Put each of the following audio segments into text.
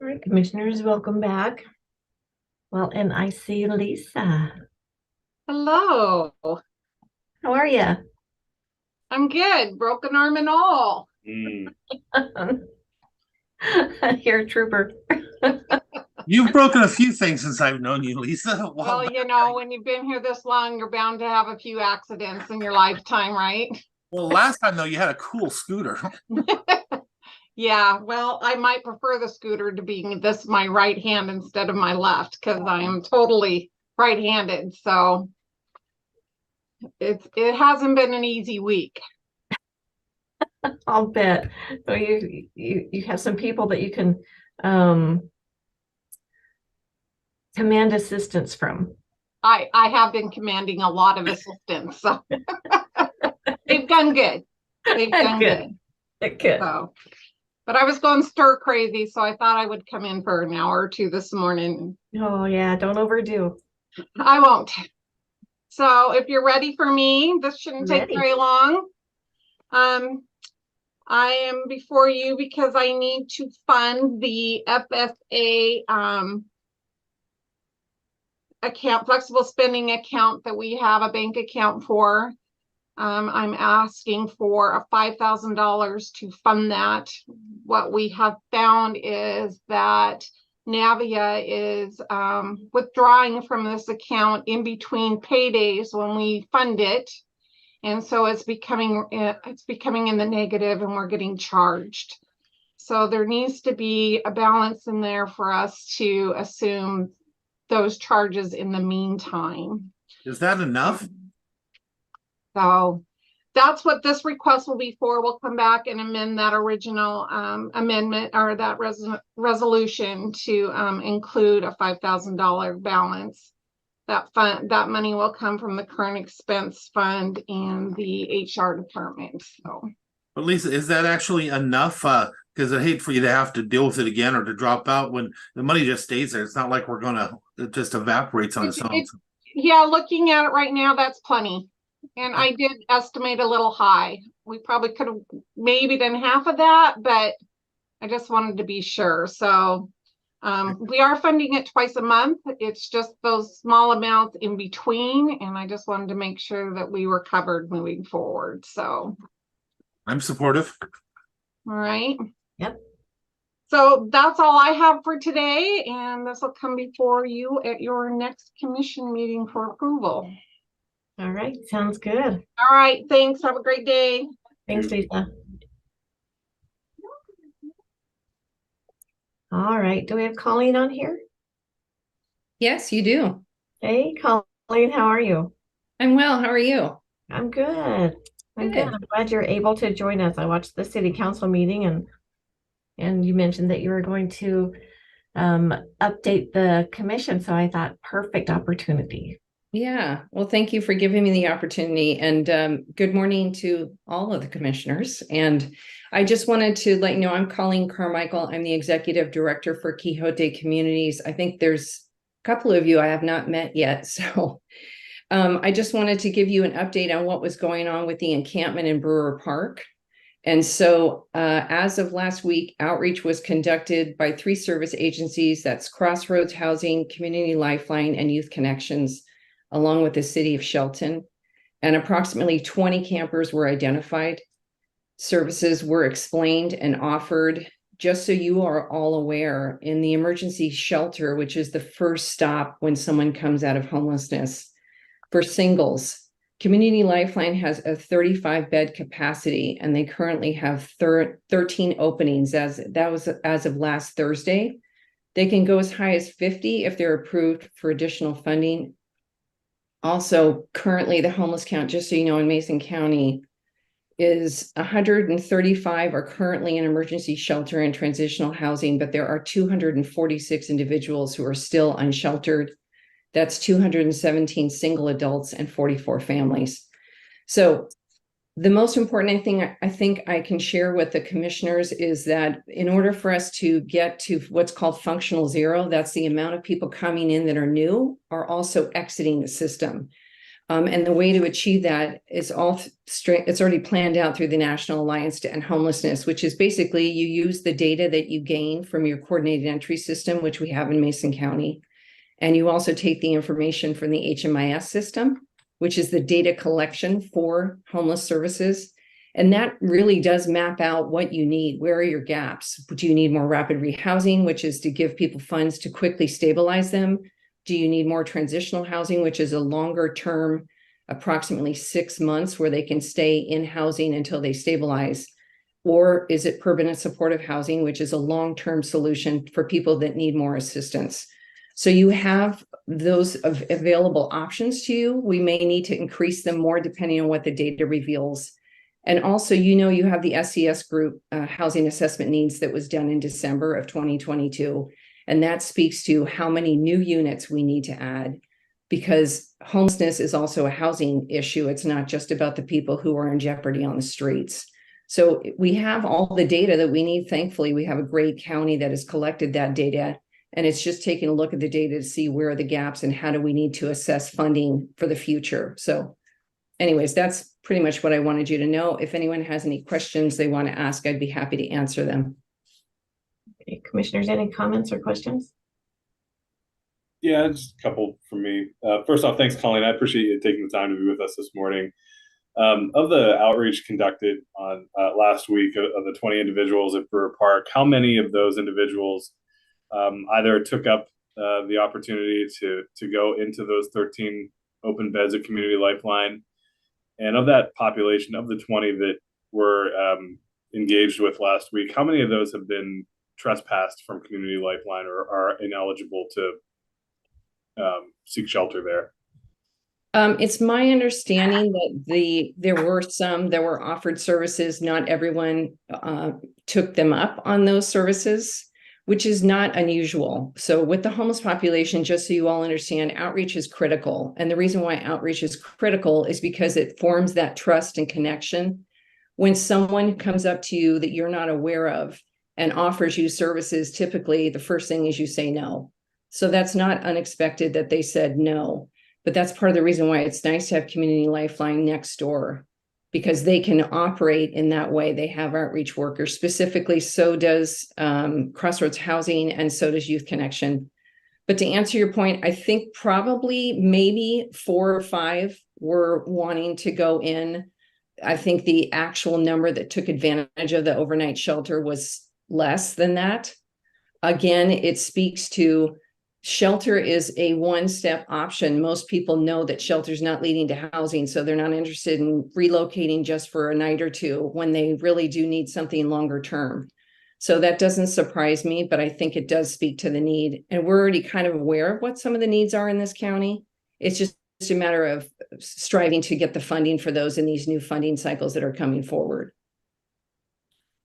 All right, commissioners, welcome back. Well, and I see Lisa. Hello. How are you? I'm good. Broken arm and all. You're a trooper. You've broken a few things since I've known you, Lisa. Well, when you've been here this long, you're bound to have a few accidents in your lifetime, right? Well, last time though, you had a cool scooter. Yeah, well, I might prefer the scooter to being this my right hand instead of my left because I am totally right-handed. So it hasn't been an easy week. I'll bet. So you have some people that you can command assistance from. I have been commanding a lot of assistance, so they've done good. They've done good. Good. So, but I was going stir crazy, so I thought I would come in for an hour or two this morning. Oh yeah, don't overdo. I won't. So if you're ready for me, this shouldn't take Ready. very long. I am before you because I need to fund the FFA account, flexible spending account that we have a bank account for. I'm asking for a $5,000 to fund that. What we have found is that Navia is withdrawing from this account in between paydays when we fund it. And so it's becoming in the negative and we're getting charged. So there needs to be a balance in there for us to assume those charges in the meantime. Is that enough? So that's what this request will be for. We'll come back and amend that original amendment or that resolution to include a $5,000 balance. That money will come from the current expense fund and the HR department. So, But Lisa, is that actually enough? Because I hate for you to have to deal with it again or to drop out when the money just stays there. It's not like it just evaporates on its own. Yeah, looking at it right now, that's plenty. And I did estimate a little high. We probably could have maybe done half of that, but I just wanted to be sure. So we are funding it twice a month. It's just those small amounts in between. And I just wanted to make sure that we were covered moving forward. So I'm supportive. all right. Yep. So that's all I have for today. And this will come before you at your next commission meeting for approval. All right, sounds good. All right, thanks. Have a great day. Thanks, Lisa. All right, do we have Colleen on here? Yes, you do. Hey, Colleen, how are you? I'm well. How are you? I'm good. I'm good. I'm glad you're able to join us. I watched the city council meeting and you mentioned that you were going to update the commission. So I thought perfect opportunity. Yeah. Well, thank you for giving me the opportunity and good morning to all of the commissioners. And I just wanted to let you know, I'm Colleen Carmichael. I'm the executive director for Quixote Communities. I think there's a couple of you I have not met yet. So I just wanted to give you an update on what was going on with the encampment in Brewer Park. And so as of last week, outreach was conducted by 3 service agencies. That's Crossroads Housing, Community Lifeline, and Youth Connections, along with the city of Shelton. And approximately 20 campers were identified. Services were explained and offered. Just so you are all aware, in the emergency shelter, which is the first stop when someone comes out of homelessness, for singles, Community Lifeline has a 35-bed capacity, and they currently have 13 openings as of last Thursday. They can go as high as 50 if they're approved for additional funding. Also, currently the homeless count, just so you know, in Mason County is 135 are currently in emergency shelter and transitional housing, but there are 246 individuals who are still unsheltered. That's 217 single adults and 44 families. So the most important thing I think I can share with the commissioners is that in order for us to get to what's called functional zero, that's the amount of people coming in that are new are also exiting the system. And the way to achieve that is it's already planned out through the National Alliance to End Homelessness, which is basically you use the data that you gain from your coordinated entry system, which we have in Mason County. And you also take the information from the HMIS system, which is the data collection for homeless services. And that really does map out what you need. Where are your gaps? Do you need more rapid rehousing, which is to give people funds to quickly stabilize them? Do you need more transitional housing, which is a longer term, approximately 6 months, where they can stay in housing until they stabilize? Or is it permanent supportive housing, which is a long-term solution for people that need more assistance? So you have those available options to you. We may need to increase them more depending on what the data reveals. And also, you have the SES group housing assessment needs that was done in December of 2022. And that speaks to how many new units we need to add, because homelessness is also a housing issue. It's not just about the people who are in jeopardy on the streets. So we have all the data that we need. Thankfully, we have a great county that has collected that data. And it's just taking a look at the data to see where are the gaps and how do we need to assess funding for the future. So anyways, that's pretty much what I wanted you to know. If anyone has any questions they want to ask, I'd be happy to answer them. Okay, commissioners, any comments or questions? Yeah, just a couple from me. First off, thanks, Colleen. I appreciate you taking the time to be with us this morning. Of the outreach conducted on last week of the 20 individuals at Brewer Park, how many of those individuals either took up the opportunity to go into those 13 open beds at Community Lifeline? And of that population, of the 20 that were engaged with last week, how many of those have been trespassed from Community Lifeline or are ineligible to seek shelter there? It's my understanding that there were some that were offered services. Not everyone took them up on those services, which is not unusual. So with the homeless population, just so you all understand, outreach is critical. And the reason why outreach is critical is because it forms that trust and connection. When someone comes up to you that you're not aware of and offers you services, typically the first thing is you say no. So that's not unexpected that they said no, but that's part of the reason why it's nice to have Community Lifeline next door, because they can operate in that way. They have outreach workers specifically. So does Crossroads Housing, and so does Youth Connection. But to answer your point, I think probably maybe 4 or 5 were wanting to go in. I think the actual number that took advantage of the overnight shelter was less than that. Again, it speaks to shelter is a one-step option. Most people know that shelter is not leading to housing, so they're not interested in relocating just for a night or two when they really do need something longer term. So that doesn't surprise me, but I think it does speak to the need. And we're already kind of aware of what some of the needs are in this county. It's just a matter of striving to get the funding for those in these new funding cycles that are coming forward.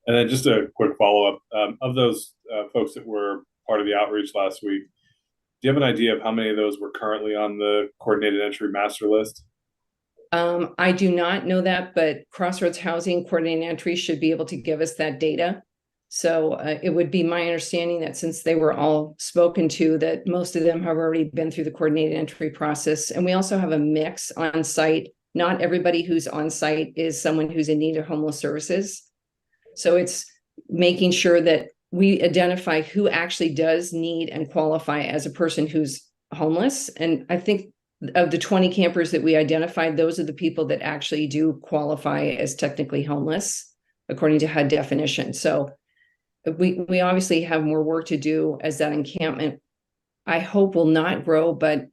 And then just a quick follow-up. Of those folks that were part of the outreach last week, do you have an idea of how many of those were currently on the coordinated entry master list? I do not know that, but Crossroads Housing coordinated entry should be able to give us that data. So it would be my understanding that since they were all spoken to, that most of them have already been through the coordinated entry process. And we also have a mix on site. Not everybody who's on site is someone who's in need of homeless services. So it's making sure that we identify who actually does need and qualify as a person who's homeless. And I think of the 20 campers that we identified, those are the people that actually do qualify as technically homeless, according to HUD definition. So we obviously have more work to do as that encampment, I hope, will not grow, but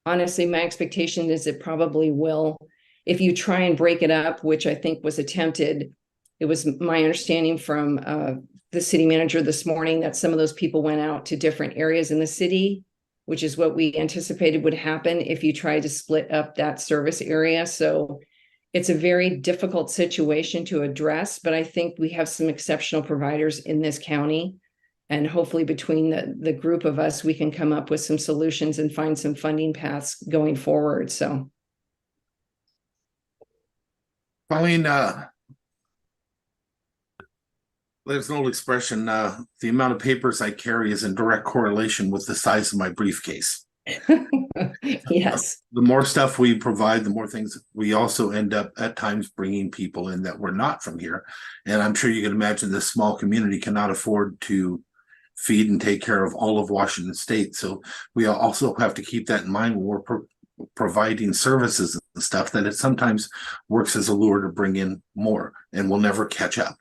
honestly, my expectation is it probably will. If you try and break it up, which I think was attempted, it was my understanding from the city manager this morning that some of those people went out to different areas in the city, which is what we anticipated would happen if you tried to split up that service area. So it's a very difficult situation to address, but I think we have some exceptional providers in this county. And hopefully between the group of us, we can come up with some solutions and find some funding paths going forward. So. Colleen, there's an old expression, the amount of papers I carry is in direct correlation with the size of my briefcase. Yes. The more stuff we provide, the more things we also end up at times bringing people in that were not from here. And I'm sure you can imagine this small community cannot afford to feed and take care of all of Washington State. So we also have to keep that in mind when we're providing services and stuff, that it sometimes works as a lure to bring in more, and we'll never catch up.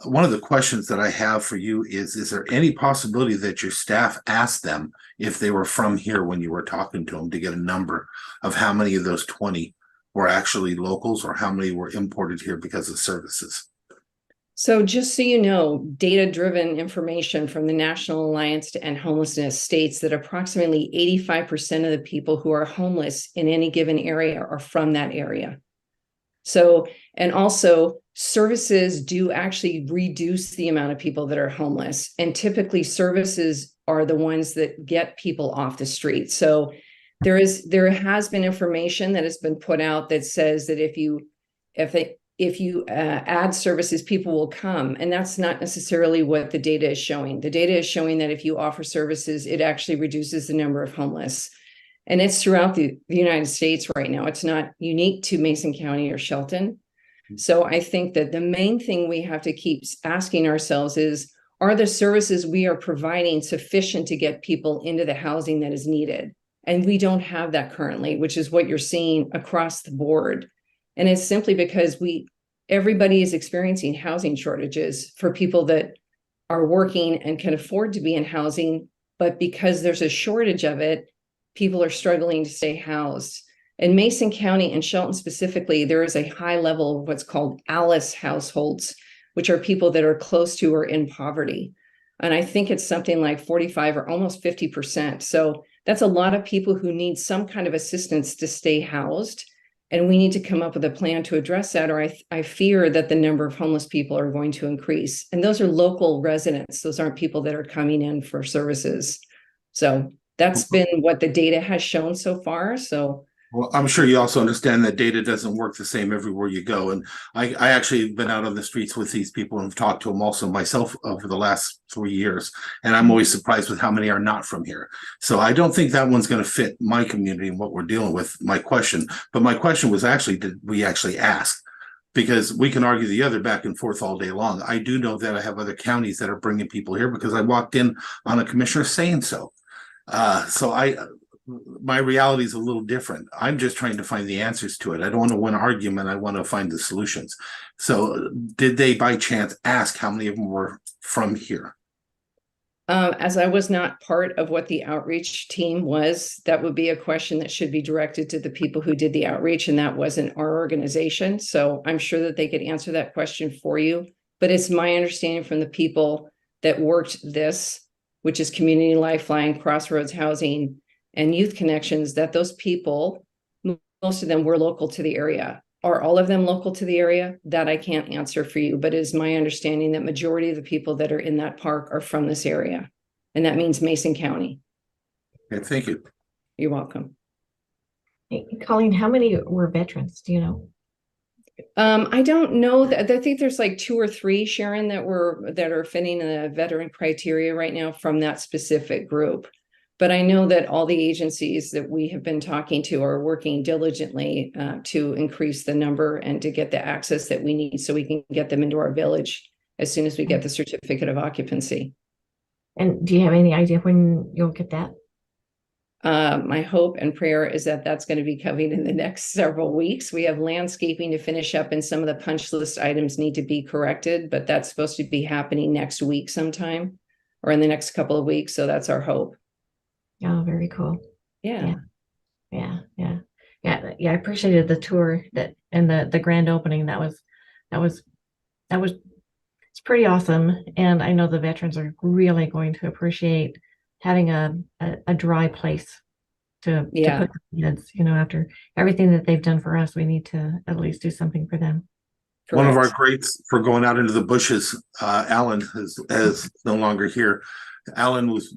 One of the questions that I have for you is there any possibility that your staff asked them if they were from here when you were talking to them, to get a number of how many of those 20 were actually locals, or how many were imported here because of services? So just so you know, data-driven information from the National Alliance to End Homelessness states that approximately 85% of the people who are homeless in any given area are from that area. So, and also services do actually reduce the amount of people that are homeless. And typically services are the ones that get people off the street. So there has been information that has been put out that says that if you add services, people will come. And that's not necessarily what the data is showing. The data is showing that if you offer services, it actually reduces the number of homeless. And it's throughout the United States right now. It's not unique to Mason County or Shelton. So I think that the main thing we have to keep asking ourselves is, are the services we are providing sufficient to get people into the housing that is needed? And we don't have that currently, which is what you're seeing across the board. And it's simply because everybody is experiencing housing shortages for people that are working and can afford to be in housing, but because there's a shortage of it, people are struggling to stay housed. In Mason County and Shelton specifically, there is a high level of what's called ALICE households, which are people that are close to or in poverty. And I think it's something like 45 or almost 50%. So that's a lot of people who need some kind of assistance to stay housed. And we need to come up with a plan to address that, or I fear that the number of homeless people are going to increase. And those are local residents. Those aren't people that are coming in for services. So that's been what the data has shown so far. So, well, I'm sure you also understand that data doesn't work the same everywhere you go. And I actually been out on the streets with these people and talked to them also myself over the last 3 years. And I'm always surprised with how many are not from here. So I don't think that one's going to fit my community and what we're dealing with, my question. But my question was actually, did we actually ask? Because we can argue the other back and forth all day long. I do know that I have other counties that are bringing people here because I walked in on a commissioner saying so. My reality is a little different. I'm just trying to find the answers to it. I don't want to win an argument. I want to find the solutions. So did they by chance ask how many of them were from here? As I was not part of what the outreach team was, that would be a question that should be directed to the people who did the outreach, and that wasn't our organization. So I'm sure that they could answer that question for you. But it's my understanding from the people that worked this, which is Community Lifeline, Crossroads Housing, and Youth Connections, that those people, most of them were local to the area. Are all of them local to the area? That I can't answer for you, but it is my understanding that majority of the people that are in that park are from this area. And that means Mason County. Okay, thank you. You're welcome. Hey, Colleen, how many were veterans? Do you know? I don't know that. I think there's like 2 or 3, Sharon, that are fitting in the veteran criteria right now from that specific group. But I know that all the agencies that we have been talking to are working diligently to increase the number and to get the access that we need so we can get them into our village as soon as we get the certificate of occupancy. And do you have any idea when you'll get that? My hope and prayer is that that's going to be coming in the next several weeks. We have landscaping to finish up and some of the punch list items need to be corrected, but that's supposed to be happening next week sometime or in the next couple of weeks. So that's our hope. Oh, very cool. Yeah. I appreciated the tour and the grand opening. It's pretty awesome. And I know the veterans are really going to appreciate having a dry place to put their kids, after everything that they've done for us, we need to at least do something for them. Correct. One of our greats for going out into the bushes, Alan is no longer here. Alan was,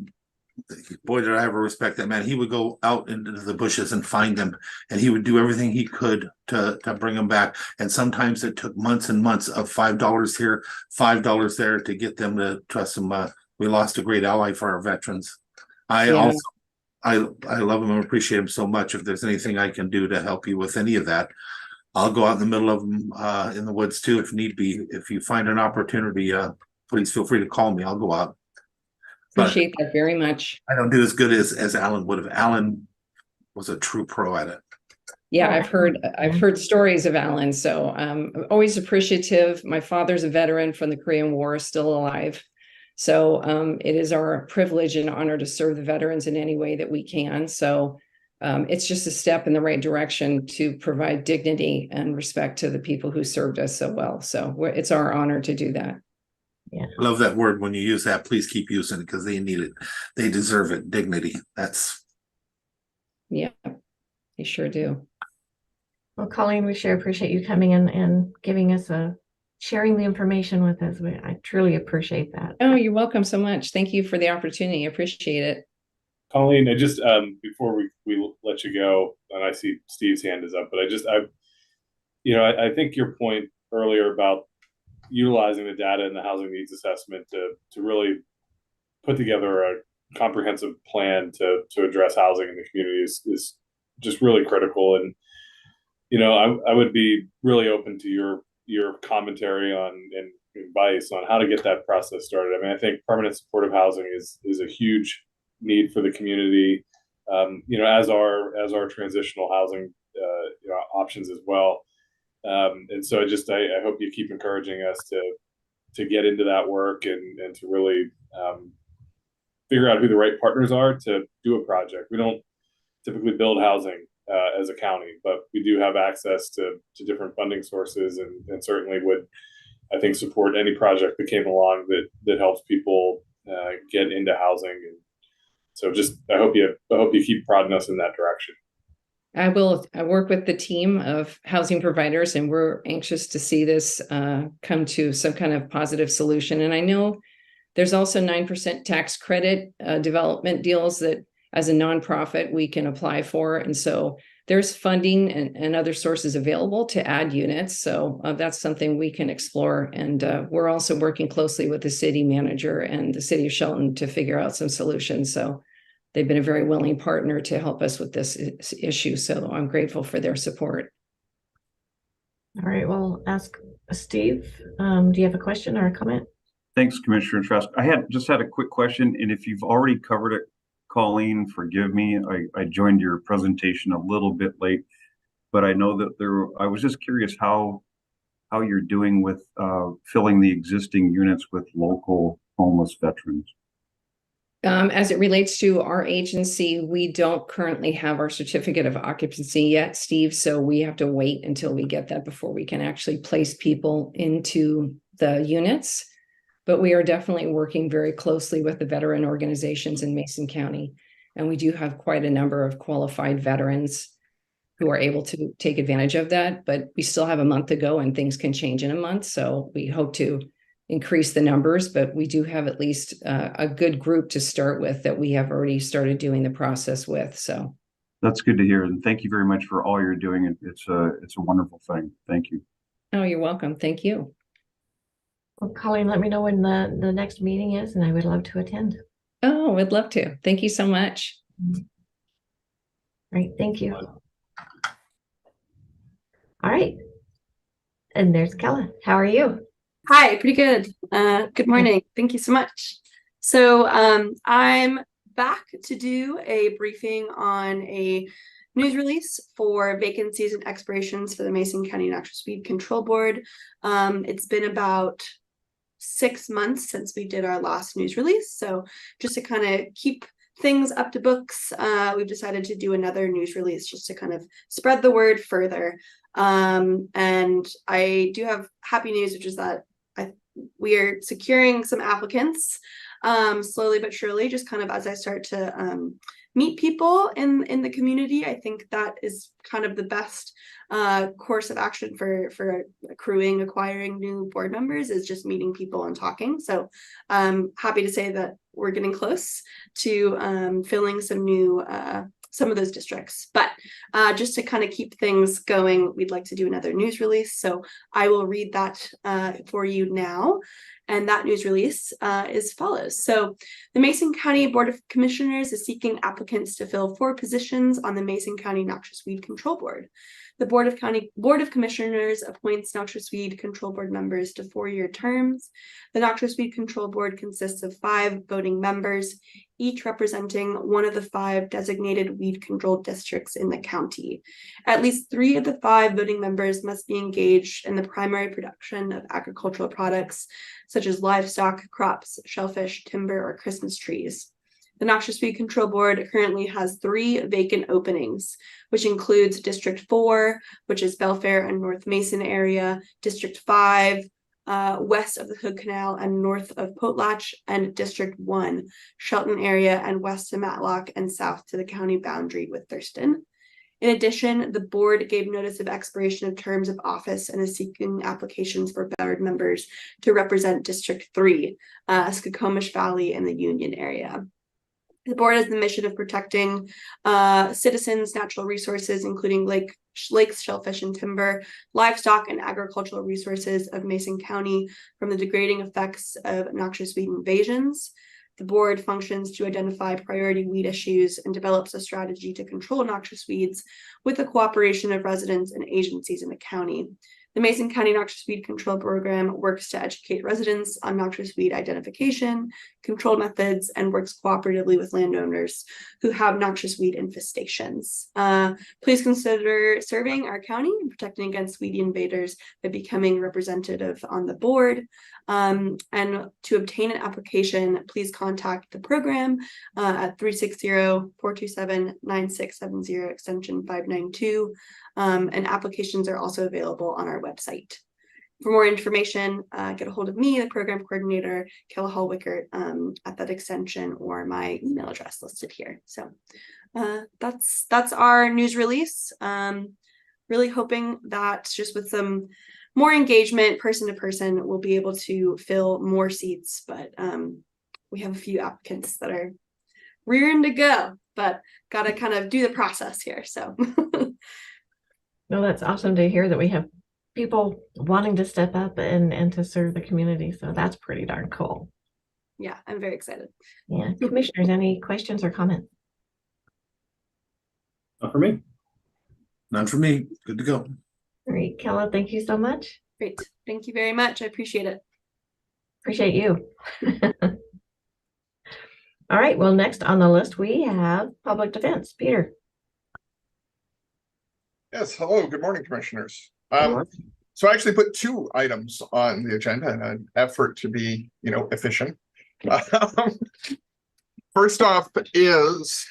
boy, did I ever respect that man. He would go out into the bushes and find them, and he would do everything he could to bring them back. And sometimes it took months and months of $5 here, $5 there to get them to trust him. We lost a great ally for our veterans. I also I love them and appreciate them so much. If there's anything I can do to help you with any of that, I'll go out in the middle of them in the woods too, if need be. If you find an opportunity, please feel free to call me. I'll go out. Appreciate that very much. I don't do as good as Alan would have. Alan was a true pro at it. Yeah, I've heard stories of Alan, so I'm always appreciative. My father's a veteran from the Korean War, still alive. So it is our privilege and honor to serve the veterans in any way that we can. So it's just a step in the right direction to provide dignity and respect to the people who served us so well. So it's our honor to do that. Yeah. I love that word. When you use that, please keep using it because they need it. They deserve it. Dignity. Yeah, they sure do. Well, Colleen, we sure appreciate you coming in and giving us sharing the information with us. I truly appreciate that. Oh, you're welcome so much. Thank you for the opportunity. I appreciate it. Colleen, I just before we let you go, and I see Steve's hand is up, but I think your point earlier about utilizing the data in the housing needs assessment to really put together a comprehensive plan to address housing in the community is just really critical. And I would be really open to your commentary on and advice on how to get that process started. I mean, I think permanent supportive housing is a huge need for the community, as our transitional housing options as well. And so I hope you keep encouraging us to get into that work and to really figure out who the right partners are to do a project. We don't typically build housing as a county, but we do have access to different funding sources, and certainly would, I think, support any project that came along that helps people get into housing. And so I hope you keep prodding us in that direction. I will. I work with the team of housing providers, and we're anxious to see this come to some kind of positive solution. And I know there's also 9% tax credit development deals that as a nonprofit we can apply for. And so there's funding and other sources available to add units. So that's something we can explore. And we're also working closely with the city manager and the city of Shelton to figure out some solutions. So they've been a very willing partner to help us with this issue. So I'm grateful for their support. All right, well, ask Steve. Do you have a question or a comment? Thanks, Commissioner Trask. I just had a quick question, and if you've already covered it, Colleen, forgive me. I joined your presentation a little bit late, but I know that I was just curious how you're doing with filling the existing units with local homeless veterans. As it relates to our agency, we don't currently have our certificate of occupancy yet, Steve. So we have to wait until we get that before we can actually place people into the units. But we are definitely working very closely with the veteran organizations in Mason County. And we do have quite a number of qualified veterans who are able to take advantage of that. But we still have a month to go and things can change in a month. So we hope to increase the numbers, but we do have at least a good group to start with that we have already started doing the process with. So that's good to hear. And thank you very much for all you're doing. It's a wonderful thing. Thank you. Oh, you're welcome. Thank you. Well, Colleen, let me know when the next meeting is, and I would love to attend. Oh, I'd love to. Thank you so much. Great. Thank you. All right. And there's Kela. How are you? Hi, pretty good. Good morning. Thank you so much. So I'm back to do a briefing on a news release for vacancies and expirations for the Mason County Natural Speed Control Board. It's been about 6 months since we did our last news release. So just to kind of keep things up to books, we've decided to do another news release just to kind of spread the word further. And I do have happy news, which is that we are securing some applicants slowly but surely, just kind of as I start to meet people in the community. I think that is kind of the best course of action for acquiring new board members, is just meeting people and talking. So I'm happy to say that we're getting close to filling some new some of those districts. But just to kind of keep things going, we'd like to do another news release. So I will read that for you now. And that news release is as follows. So the Mason County Board of Commissioners is seeking applicants to fill 4 positions on the Mason County Noxious Weed Control Board. The Board of Commissioners appoints Noxious Weed Control Board members to 4-year terms. The Noxious Weed Control Board consists of 5 voting members, each representing one of the 5 designated weed control districts in the county. At least 3 of the 5 voting members must be engaged in the primary production of agricultural products, such as livestock, crops, shellfish, timber, or Christmas trees. The Noxious Weed Control Board currently has 3 vacant openings, which includes District 4, which is Belfair and North Mason area, District 5, west of the Hood Canal and north of Potlatch, and District 1, Shelton area and west to Matlock and south to the county boundary with Thurston. In addition, the board gave notice of expiration of terms of office and is seeking applications for board members to represent District 3, Skokomish Valley and the Union area. The board has the mission of protecting citizens' natural resources, including lakes, shellfish, and timber, livestock, and agricultural resources of Mason County from the degrading effects of noxious weed invasions. The board functions to identify priority weed issues and develops a strategy to control noxious weeds with the cooperation of residents and agencies in the county. The Mason County Noxious Weed Control Program works to educate residents on noxious weed identification, control methods, and works cooperatively with landowners who have noxious weed infestations. Please consider serving our county and protecting against weedy invaders by becoming representative on the board. And to obtain an application, please contact the program at 360-427-9670 extension 592. And applications are also available on our website. For more information, get a hold of me, the program coordinator, Kela Hall-Wieckert, at that extension, or my email address listed here. So that's our news release. Really hoping that just with some more engagement, person to person, we'll be able to fill more seats. But we have a few applicants that are rearing to go, but got to kind of do the process here. So. No, that's awesome to hear that we have people wanting to step up and to serve the community. So that's pretty darn cool. Yeah, I'm very excited. Yeah. Commissioners, any questions or comments? Not for me. None for me. Good to go. All right, Kela, thank you so much. Great. Thank you very much. I appreciate it. Appreciate you. All right. Well, next on the list, we have public defense. Peter. Yes, hello, good morning, commissioners. So I actually put 2 items on the agenda in an effort to be, efficient. First off is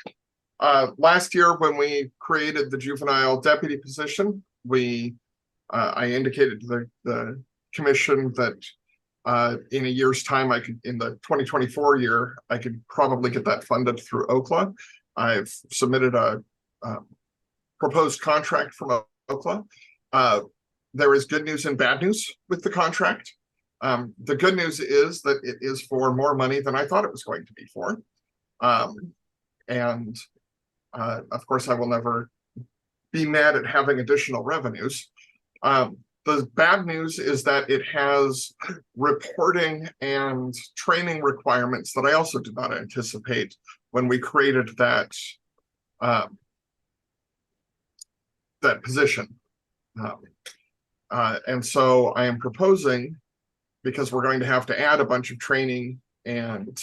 last year when we created the juvenile deputy position, I indicated to the commission that in a year's time, in the 2024 year, I could probably get that funded through OCLA. I've submitted a proposed contract from OCLA. There is good news and bad news with the contract. The good news is that it is for more money than I thought it was going to be for. And of course, I will never be mad at having additional revenues. The bad news is that it has reporting and training requirements that I also did not anticipate when we created that position. And so I am proposing, because we're going to have to add a bunch of training and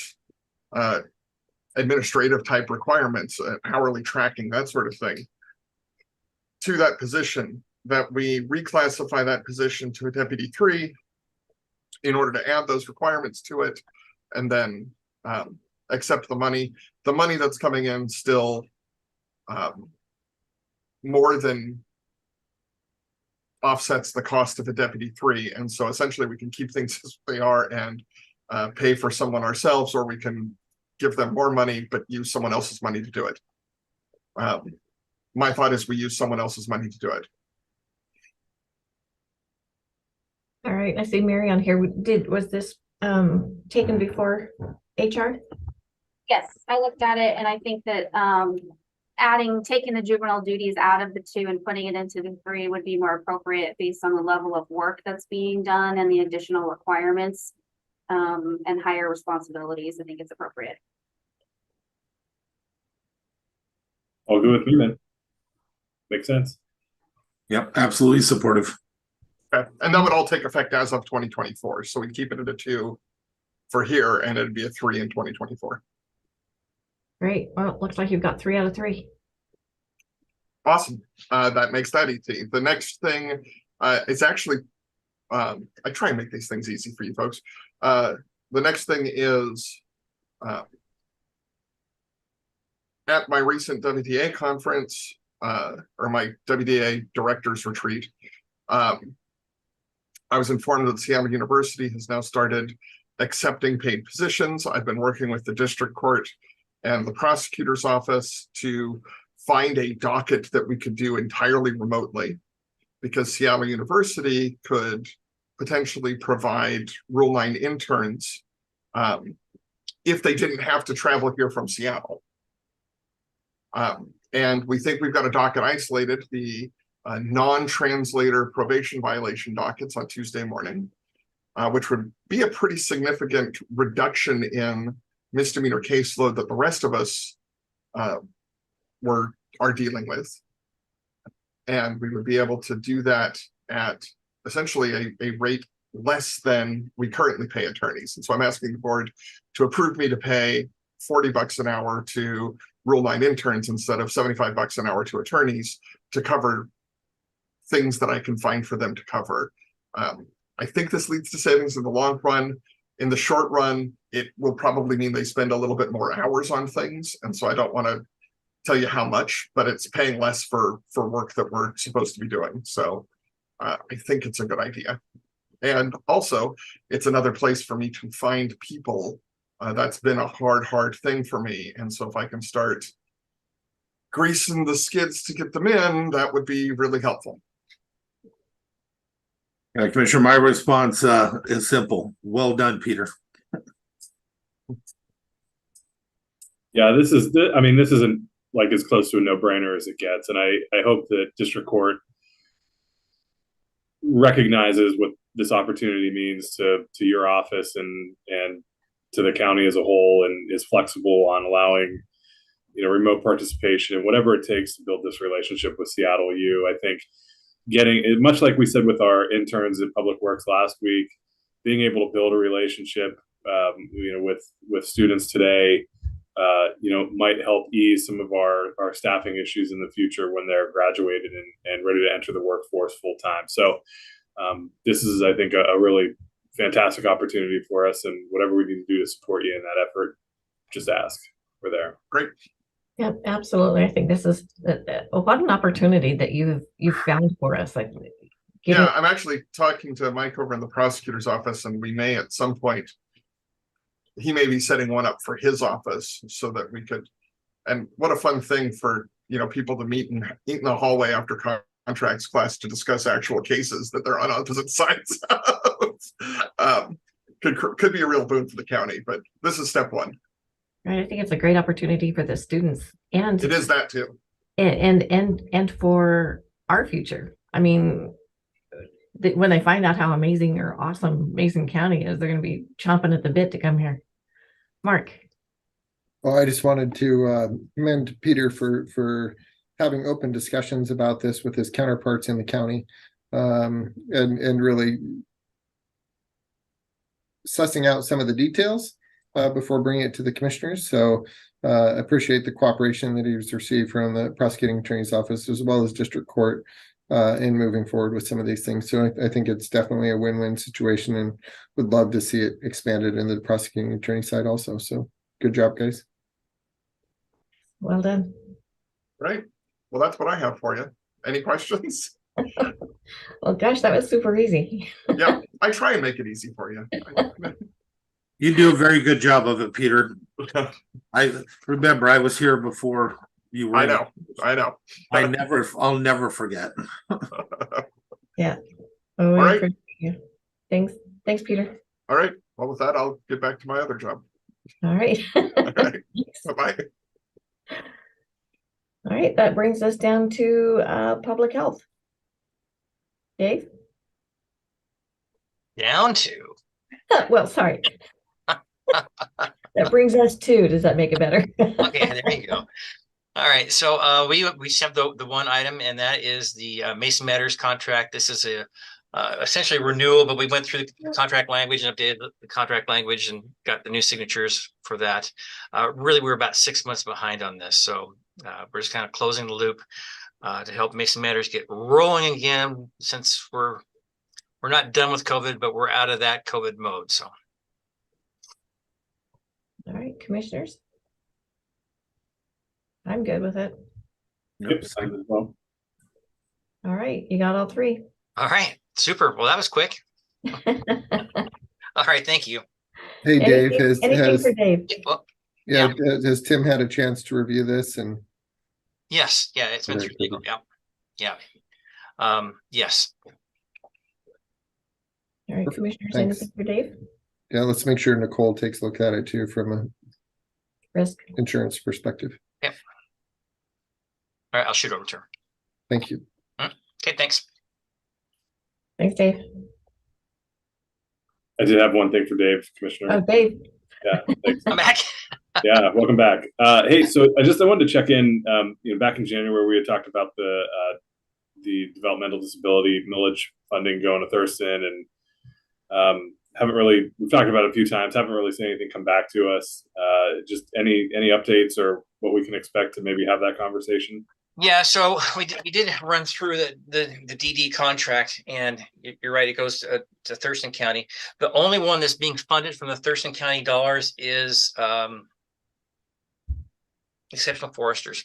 administrative type requirements, hourly tracking, that sort of thing, to that position, that we reclassify that position to a deputy 3 in order to add those requirements to it, and then accept the money. The money that's coming in still more than offsets the cost of a deputy 3, and so essentially we can keep things as they are and pay for someone ourselves, or we can give them more money but use someone else's money to do it. My thought is we use someone else's money to do it. All right, I see Mary on here. Was this taken before HR? Yes, I looked at it and I think that taking the juvenile duties out of the 2 and putting it into the 3 would be more appropriate based on the level of work that's being done and the additional requirements and higher responsibilities. I think it's appropriate. All good with me then. Makes sense. Yep, absolutely supportive. Okay. And that would all take effect as of 2024. So we keep it at a 2 for here, and it'd be a 3 in 2024. Great. Well, it looks like you've got 3 out of 3. Awesome. That makes that easy. The next thing is actually, I try and make these things easy for you folks. The next thing is at my recent WDA conference, or my WDA directors retreat, I was informed that Seattle University has now started accepting paid positions. I've been working with the district court and the prosecutor's office to find a docket that we could do entirely remotely, because Seattle University could potentially provide Rule 9 interns if they didn't have to travel here from Seattle. And we think we've got a docket isolated, the non-translator probation violation dockets on Tuesday morning, which would be a pretty significant reduction in misdemeanor caseload that the rest of us are dealing with. And we would be able to do that at essentially a rate less than we currently pay attorneys. And so I'm asking the board to approve me to pay $40 an hour to Rule 9 interns instead of $75 an hour to attorneys to cover things that I can find for them to cover. I think this leads to savings in the long run. In the short run, it will probably mean they spend a little bit more hours on things. And so I don't want to tell you how much, but it's paying less for work that we're supposed to be doing. So I think it's a good idea. And also, it's another place for me to find people. That's been a hard thing for me. And so if I can start greasing the skids to get them in, that would be really helpful. Commissioner, my response is simple. Well done, Peter. Yeah, this isn't like as close to a no-brainer as it gets. And I hope that district court recognizes what this opportunity means to your office and to the county as a whole, and is flexible on allowing, remote participation and whatever it takes to build this relationship with Seattle U. I think getting it, much like we said with our interns in Public Works last week, being able to build a relationship, with students today, might help ease some of our staffing issues in the future when they're graduated and ready to enter the workforce full time. So this is, I think, a really fantastic opportunity for us, and whatever we need to do to support you in that effort, just ask. We're there. Great. Yeah, absolutely. I think this is what an opportunity that you've found for us. I'm actually talking to Mike over in the prosecutor's office, and we may at some point, he may be setting one up for his office so that we could. And what a fun thing for people to meet and eat in the hallway after contracts class to discuss actual cases that they're on opposite sides of. Could be a real boon for the county, but this is step one. Right. I think it's a great opportunity for the students, and it is that too. And for our future. I mean, when they find out how amazing or awesome Mason County is, they're going to be chomping at the bit to come here. Mark. Well, I just wanted to commend Peter for having open discussions about this with his counterparts in the county, and really sussing out some of the details before bringing it to the commissioners. So appreciate the cooperation that he's received from the prosecuting attorney's office as well as district court in moving forward with some of these things. So I think it's definitely a win-win situation, and would love to see it expanded into the prosecuting attorney side also. So good job, guys. Well done. Right. Well, that's what I have for you. Any questions? Well, gosh, that was super easy. Yeah, I try and make it easy for you. You do a very good job of it, Peter. I remember I was here before you were. I know. I'll never forget. Yeah. All right. Thanks, Peter. All right. Well, with that, I'll get back to my other job. All right. All right. Bye-bye. All right, that brings us down to public health. Dave? Down to. Well, sorry. That brings us to, does that make it better? Okay, there you go. All right, so we just have the one item, and that is the Mason Matters contract. This is a essentially renewal, but we went through the contract language and updated the contract language and got the new signatures for that. Really, we're about 6 months behind on this, so we're just kind of closing the loop to help Mason Matters get rolling again, since we're not done with COVID, but we're out of that COVID mode. So, all right, commissioners. I'm good with it. Yep, same as well. All right, you got all three. all right, super. Well, that was quick. All right, thank you. Hey, Dave, Anything for Dave? Well, yeah, has Tim had a chance to review this? And yes, yeah, it's been through legal. Yeah. Yes. All right, commissioners, Thanks. anything for Dave? yeah, let's make sure Nicole takes a look at it too from a Risk. insurance perspective. Yep. All right, I'll shoot over to her. Thank you. Okay, thanks. Thanks, Dave. I did have one thing for Dave, Commissioner. Oh, Dave. Yeah, thanks. I'm back. Yeah, welcome back. Hey, so I wanted to check in. Back in January, we had talked about the developmental disability millage funding going to Thurston, and we've talked about it a few times. Haven't really seen anything come back to us. Just any updates or what we can expect to maybe have that conversation. Yeah, so we did run through the DD contract, and you're right, it goes to Thurston County. The only one that's being funded from the Thurston County dollars is exceptional foresters.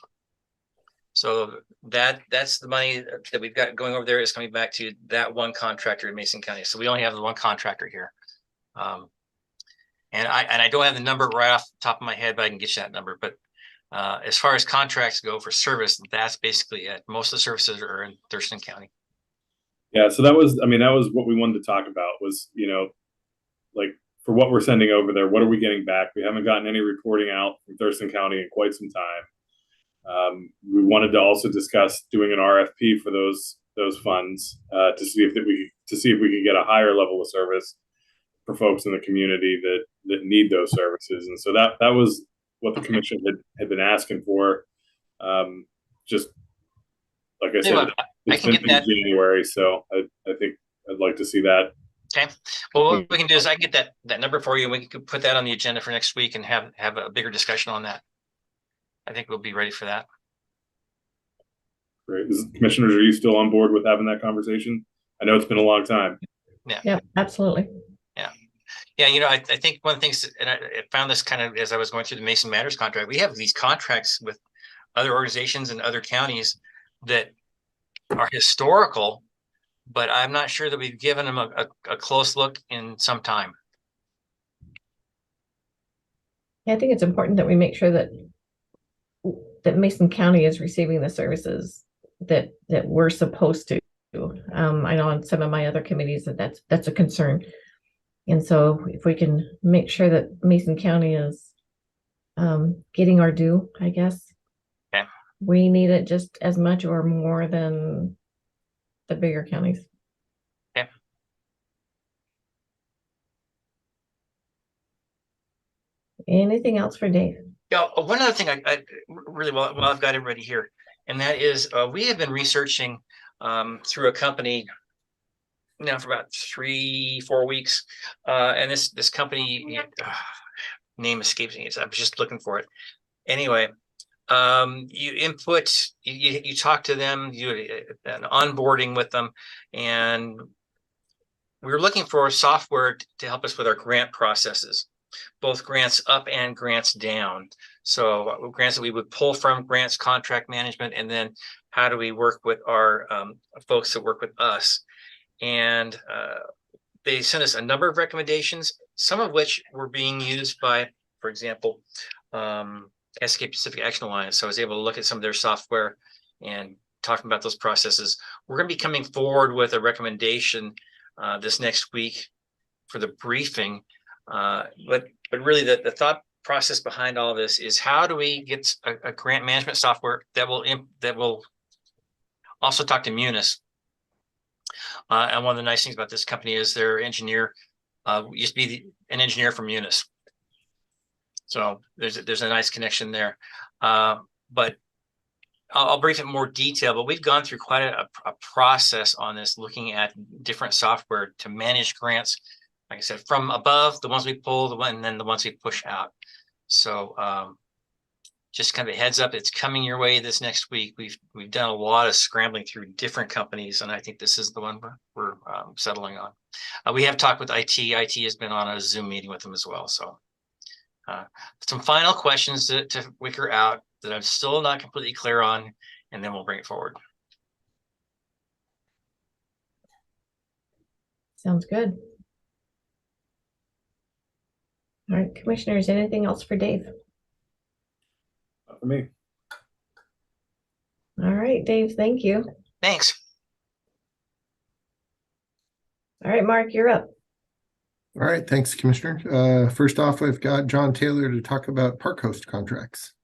So that's the money that we've got going over there is coming back to that one contractor in Mason County. So we only have the one contractor here. And I don't have the number right off the top of my head, but I can get you that number. But as far as contracts go for service, that's basically it. Most of the services are in Thurston County. Yeah, so that was what we wanted to talk about was, like for what we're sending over there, what are we getting back? We haven't gotten any reporting out from Thurston County in quite some time. We wanted to also discuss doing an RFP for those funds to see if we could get a higher level of service for folks in the community that need those services. And so that was what the commission had been asking for. Just like I said, I can get that in January, so I think I'd like to see that. Okay. Well, what we can do is I can get that number for you, and we can put that on the agenda for next week and have a bigger discussion on that. I think we'll be ready for that. Great. Commissioners, are you still on board with having that conversation? I know it's been a long time. Yeah, absolutely. Yeah, I think one of the things, and I found this kind of as I was going through the Mason Matters contract, we have these contracts with other organizations and other counties that are historical, but I'm not sure that we've given them a close look in some time. Yeah, I think it's important that we make sure that Mason County is receiving the services that we're supposed to. I know on some of my other committees that's a concern. And so if we can make sure that Mason County is getting our due, I guess. Okay. We need it just as much or more than the bigger counties. Okay. Anything else for Dave? Yeah, one other thing I really well I've got it ready here, and that is we have been researching through a company now for about 3-4 weeks, and this company name escapes me. I was just looking for it. Anyway, you input, you talk to them, you an onboarding with them, and we were looking for software to help us with our grant processes, both grants up and grants down. So grants that we would pull from grants contract management, and then how do we work with our folks that work with us. And they sent us a number of recommendations, some of which were being used by, for example, SK Pacific Action Alliance. So I was able to look at some of their software and talking about those processes. We're going to be coming forward with a recommendation this next week for the briefing. But really the thought process behind all of this is how do we get a grant management software that will also talk to Munis. And one of the nice things about this company is their engineer used to be an engineer from Munis. So there's a nice connection there. But I'll brief it in more detail, but we've gone through quite a process on this, looking at different software to manage grants. Like I said, from above, the ones we pull, and then the ones we push out. So just kind of a heads up, it's coming your way this next week. We've done a lot of scrambling through different companies, and I think this is the one we're settling on. We have talked with IT. IT has been on a Zoom meeting with them as well. So some final questions to Wieckert out that I'm still not completely clear on, and then we'll bring it forward. Sounds good. All right, commissioners, anything else for Dave? Not for me. All right, Dave, thank you. Thanks. All right, Mark, you're up. All right, thanks, Commissioner. First off, I've got John Taylor to talk about park host contracts.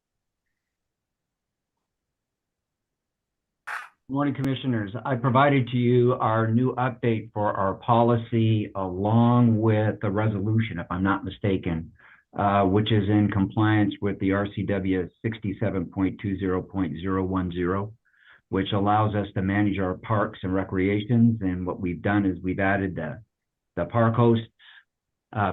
Good morning, Commissioners. I provided to you our new update for our policy along with the resolution, if I'm not mistaken, which is in compliance with the RCW 67.20.010, which allows us to manage our parks and recreations. And what we've done is we've added the park hosts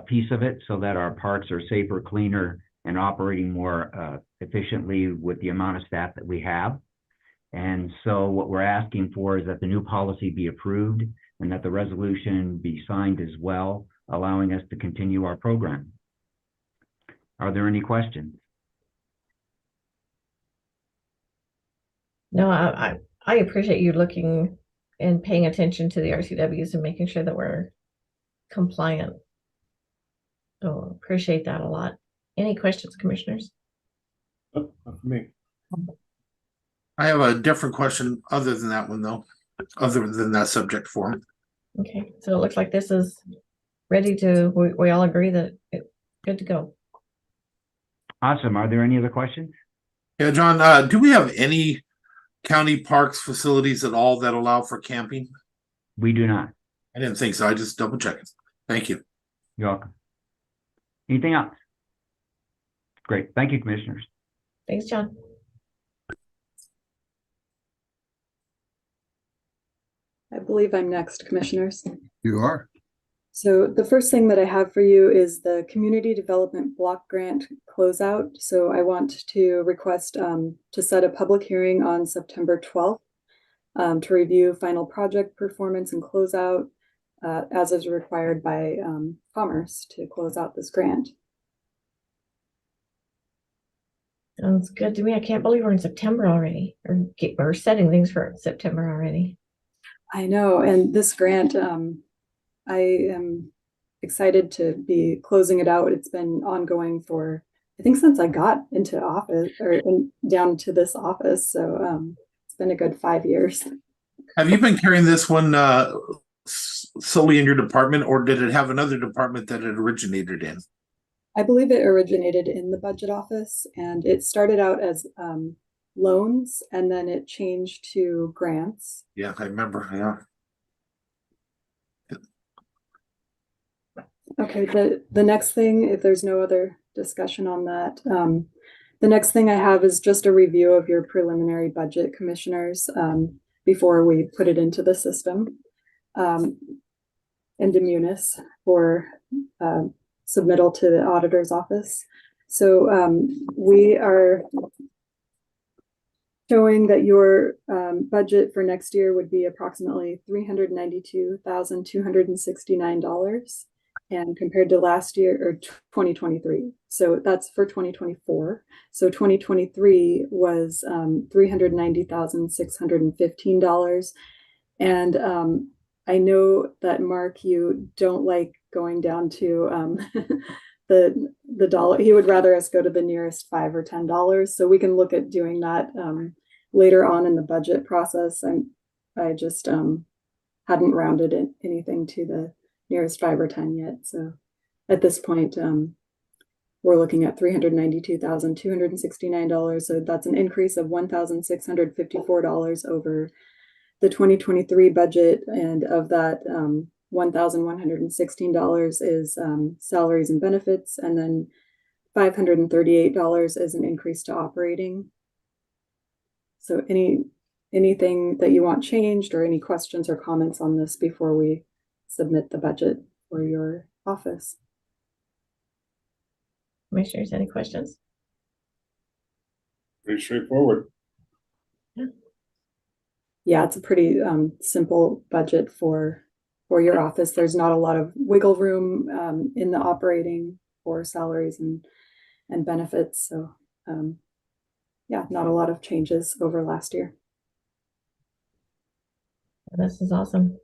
piece of it so that our parks are safer, cleaner, and operating more efficiently with the amount of staff that we have. And so what we're asking for is that the new policy be approved and that the resolution be signed as well, allowing us to continue our program. Are there any questions? No, I appreciate you looking and paying attention to the RCWs and making sure that we're compliant. So appreciate that a lot. Any questions, commissioners? Oh, not for me. I have a different question other than that one, though, other than that subject form. Okay, so it looks like this is ready to, we all agree that it's good to go. Awesome. Are there any other questions? Yeah, John, do we have any county parks facilities at all that allow for camping? We do not. I didn't think so. I just double checking. Thank you. You're welcome. Anything else? Great. Thank you, Commissioners. Thanks, John. I believe I'm next, Commissioners. You are. So the first thing that I have for you is the Community Development Block Grant closeout. So I want to request to set a public hearing on September 12th to review final project performance and closeout as is required by Commerce to close out this grant. Sounds good to me. I can't believe we're in September already, or we're setting things for September already. I know, and this grant, I am excited to be closing it out. It's been ongoing for, I think, since I got into office or down to this office. So it's been a good 5 years. Have you been carrying this one solely in your department, or did it have another department that it originated in? I believe it originated in the budget office, and it started out as loans, and then it changed to grants. Yeah, I remember. Yeah. Okay, the next thing, if there's no other discussion on that, the next thing I have is just a review of your preliminary budget, Commissioners, before we put it into the system, into Munis for submittal to the auditor's office. So we are showing that your budget for next year would be approximately $392,269, and compared to last year, or 2023. So that's for 2024. So 2023 was $390,615. And I know that, Mark, you don't like going down to the dollar. He would rather us go to the nearest $5 or $10. So we can look at doing that later on in the budget process. I just hadn't rounded anything to the nearest 5 or 10 yet. So at this point, we're looking at $392,269. So that's an increase of $1,654 over the 2023 budget. And of that, $1,116 is salaries and benefits, and then $538 is an increase to operating. So anything that you want changed, or any questions or comments on this before we submit the budget for your office? Commissioners, any questions? Pretty straightforward. Yeah, it's a pretty simple budget for your office. There's not a lot of wiggle room in the operating for salaries and benefits. So yeah, not a lot of changes over last year. This is awesome.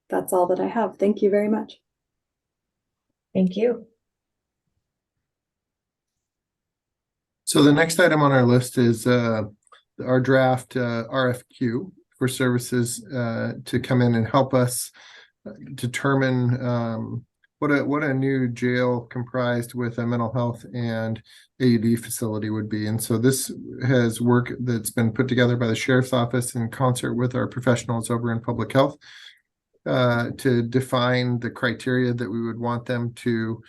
That's all that I have. Thank you very much. Thank you. So the next item on our list is our draft RFQ for services to come in and help us determine what a new jail comprised with a mental health and AUD facility would be. And so this has work that's been put together by the Sheriff's Office in concert with our professionals over in public health to define the criteria that we would want them to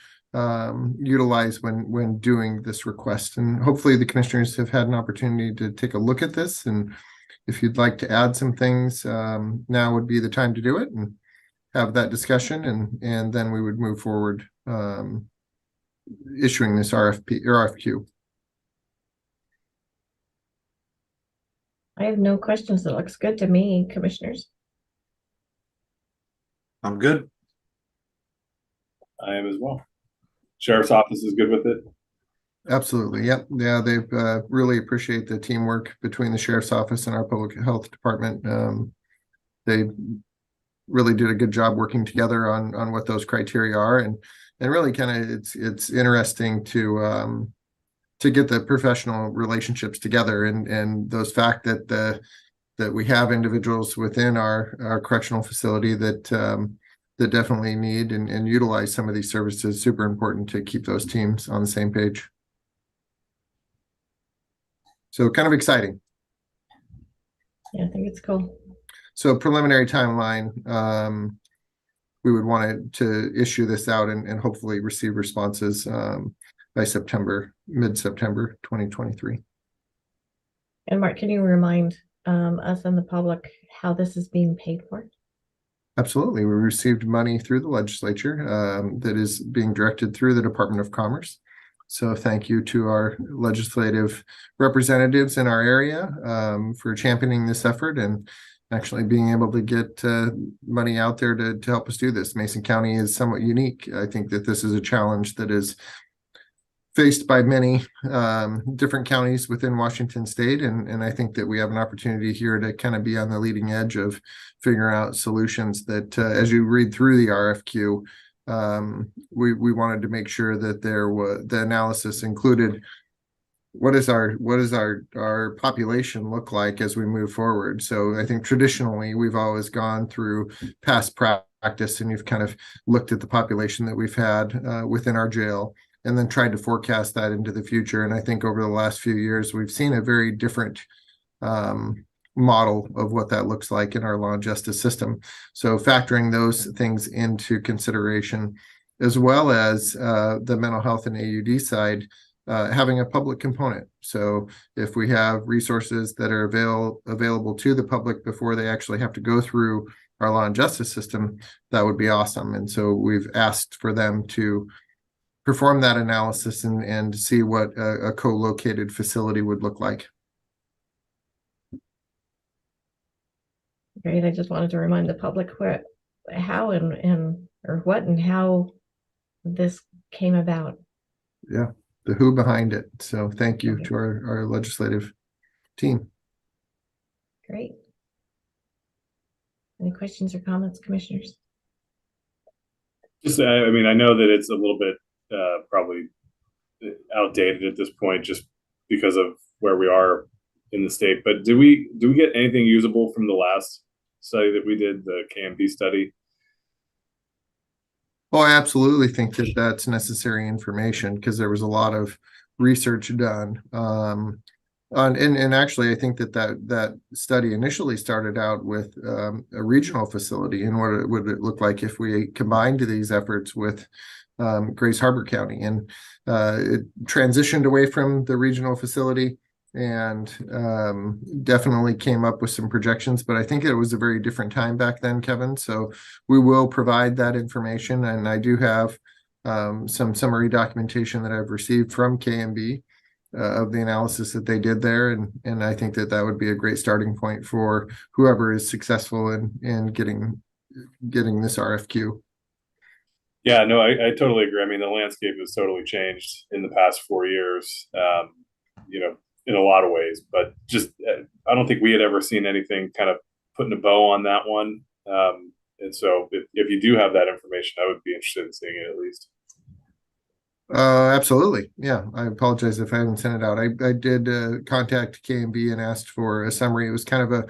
utilize when doing this request. And hopefully the commissioners have had an opportunity to take a look at this. And if you'd like to add some things, now would be the time to do it and have that discussion. And then we would move forward issuing this RFQ. I have no questions. It looks good to me, commissioners. I'm good. I am as well. Sheriff's Office is good with it. Absolutely. Yep. Yeah, they really appreciate the teamwork between the Sheriff's Office and our public health department. They really did a good job working together on what those criteria are, and really kind of it's interesting to get the professional relationships together, and those fact that we have individuals within our correctional facility that definitely need and utilize some of these services. Super important to keep those teams on the same page. So kind of exciting. Yeah, I think it's cool. So preliminary timeline, we would want to issue this out and hopefully receive responses by mid-September 2023. And Mark, can you remind us and the public how this is being paid for? Absolutely. We received money through the legislature that is being directed through the Department of Commerce. So thank you to our legislative representatives in our area for championing this effort and actually being able to get money out there to help us do this. Mason County is somewhat unique. I think that this is a challenge that is faced by many different counties within Washington State. And I think that we have an opportunity here to kind of be on the leading edge of figuring out solutions that as you read through the RFQ, we wanted to make sure that the analysis included what does our population look like as we move forward. So I think traditionally we've always gone through past practice and you've kind of looked at the population that we've had within our jail and then tried to forecast that into the future. And I think over the last few years we've seen a very different model of what that looks like in our law and justice system. So factoring those things into consideration, as well as the mental health and AUD side, having a public component. So if we have resources that are available to the public before they actually have to go through our law and justice system, that would be awesome. And so we've asked for them to perform that analysis and see what a co-located facility would look like. Great. I just wanted to remind the public how and how this came about. Yeah, the who behind it. So thank you to our legislative team. Great. Any questions or comments, commissioners? Just, I mean, I know that it's a little bit probably outdated at this point just because of where we are in the state, but do we get anything usable from the last study that we did, the KMP study? Oh, I absolutely think that that's necessary information because there was a lot of research done. And actually, I think that study initially started out with a regional facility and what it would look like if we combined these efforts with Grace Harbor County, and it transitioned away from the regional facility and definitely came up with some projections, but I think it was a very different time back then, Kevin. So we will provide that information, and I do have some summary documentation that I've received from KMB of the analysis that they did there, and I think that would be a great starting point for whoever is successful in getting this RFQ. Yeah, no, I totally agree. I mean, the landscape has totally changed in the past 4 years. In a lot of ways, but just I don't think we had ever seen anything kind of putting a bow on that one. And so if you do have that information, I would be interested in seeing it at least. Absolutely. Yeah. I apologize if I haven't sent it out. I did contact KMB and asked for a summary. It was kind of a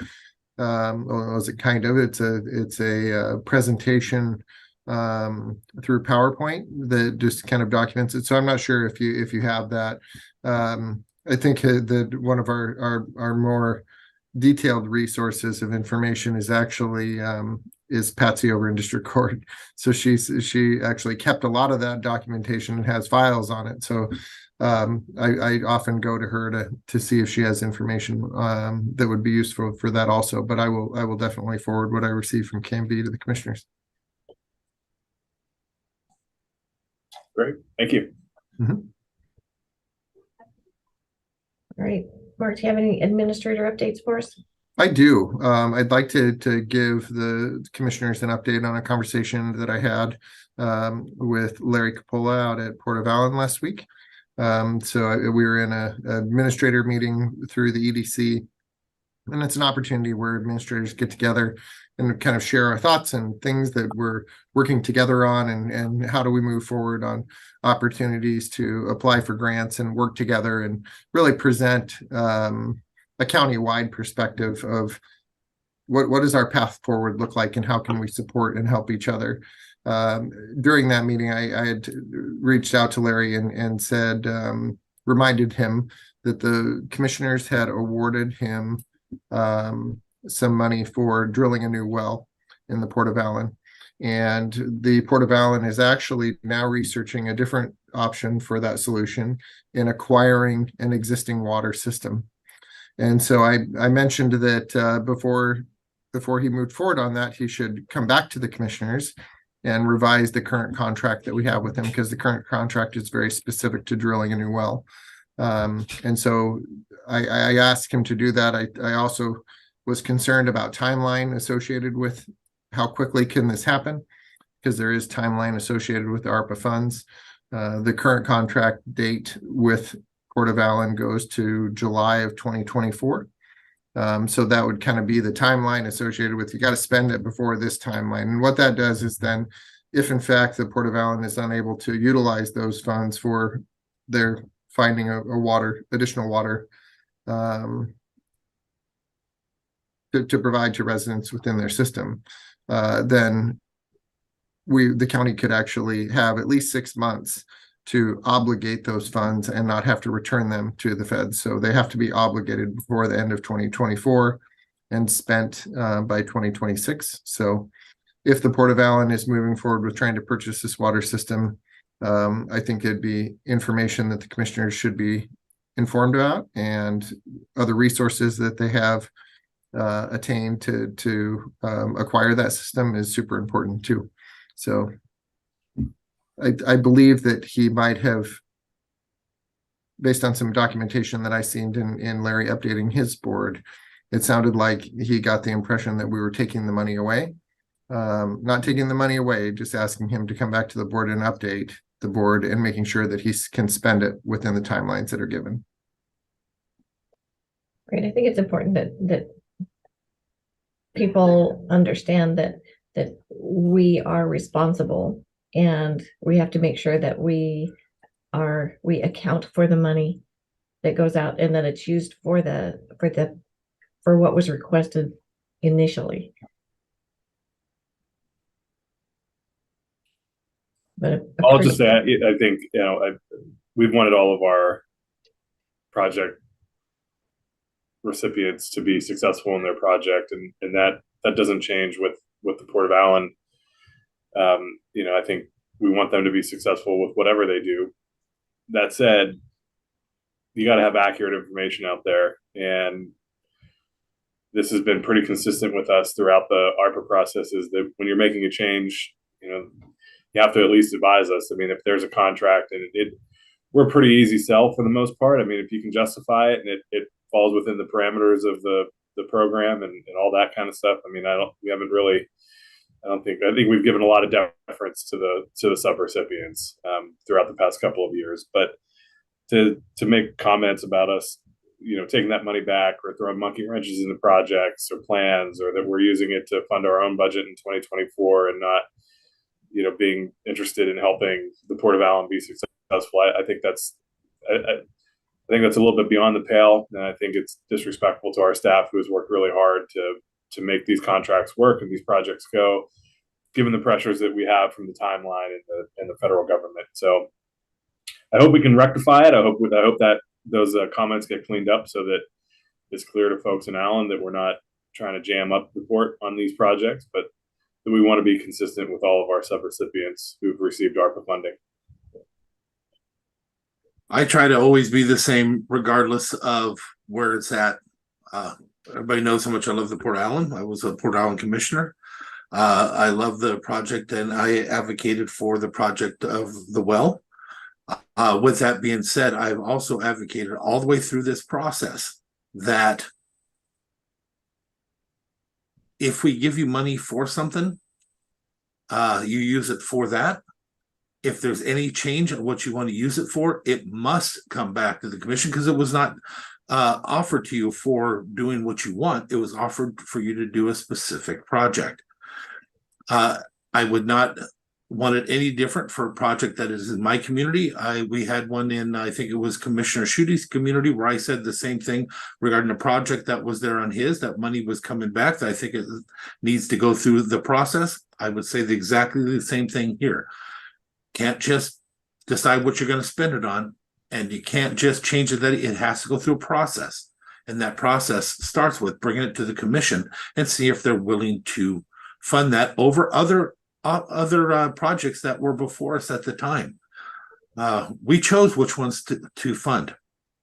it's a presentation through PowerPoint that just kind of documents it. So I'm not sure if you have that. I think that one of our more detailed resources of information is actually is Patsy over in District Court. So she actually kept a lot of that documentation and has files on it. So I often go to her to see if she has information that would be useful for that also. But I will definitely forward what I receive from KMB to the commissioners. Great, thank you. Mm-hmm. All right, Mark, do you have any administrator updates for us? I do. I'd like to give the commissioners an update on a conversation that I had with Larry Capola out at Port of Allen last week. We were in an administrator meeting through the EDC, and it's an opportunity where administrators get together and kind of share our thoughts and things that we're working together on, and how do we move forward on opportunities to apply for grants and work together and really present a county-wide perspective of what does our path forward look like and how can we support and help each other. During that meeting, I had reached out to Larry and said, reminded him that the commissioners had awarded him some money for drilling a new well in the Port of Allen. And the Port of Allen is actually now researching a different option for that solution in acquiring an existing water system. And so I mentioned that before he moved forward on that, he should come back to the commissioners and revise the current contract that we have with him, because the current contract is very specific to drilling a new well. And so I asked him to do that. I also was concerned about timeline associated with how quickly can this happen, because there is timeline associated with the ARPA funds. The current contract date with Port of Allen goes to July of 2024. So that would kind of be the timeline associated with, you got to spend it before this timeline. And what that does is then, if in fact the Port of Allen is unable to utilize those funds for their finding additional water to provide to residents within their system, then the county could actually have at least 6 months to obligate those funds and not have to return them to the feds. So they have to be obligated before the end of 2024 and spent by 2026. So if the Port of Allen is moving forward with trying to purchase this water system, I think it'd be information that the commissioners should be informed about, and other resources that they have attained to acquire that system is super important too. So I believe that he might have, based on some documentation that I seen in Larry updating his board, it sounded like he got the impression that we were taking the money away. Not taking the money away, just asking him to come back to the board and update the board and making sure that he can spend it within the timelines that are given. Great. I think it's important that people understand that we are responsible, and we have to make sure that we account for the money that goes out and that it's used for what was requested initially. but I'll just say, I think, we've wanted all of our project recipients to be successful in their project, and that doesn't change with the Port of Allen. I think we want them to be successful with whatever they do. That said, you got to have accurate information out there, and this has been pretty consistent with us throughout the ARPA process, is that when you're making a change, you have to at least advise us. I mean, if there's a contract and we're a pretty easy sell for the most part. I mean, if you can justify it and it falls within the parameters of the program and all that kind of stuff. I mean, I think we've given a lot of deference to the subrecipients throughout the past couple of years, but to make comments about us, taking that money back or throwing monkey wrenches into projects or plans, or that we're using it to fund our own budget in 2024 and not, being interested in helping the Port of Allen be successful. I think that's a little bit beyond the pale, and I think it's disrespectful to our staff who has worked really hard to make these contracts work and these projects go, given the pressures that we have from the timeline and the federal government. So I hope we can rectify it. I hope that those comments get cleaned up so that it's clear to folks in Allen that we're not trying to jam up the port on these projects, but that we want to be consistent with all of our subrecipients who've received ARPA funding. I try to always be the same regardless of where it's at. Everybody knows how much I love the Port Allen. I was a Port Allen commissioner. I love the project, and I advocated for the project of the well. With that being said, I've also advocated all the way through this process that if we give you money for something, you use it for that. If there's any change in what you want to use it for, it must come back to the commission, because it was not offered to you for doing what you want. It was offered for you to do a specific project. I would not want it any different for a project that is in my community. We had one in, I think it was Commissioner Schuette's community, where I said the same thing regarding a project that was there on his, that money was coming back. I think it needs to go through the process. I would say exactly the same thing here. Can't just decide what you're going to spend it on, and you can't just change it. That it has to go through a process, and that process starts with bringing it to the commission and see if they're willing to fund that over other projects that were before us at the time. We chose which ones to fund,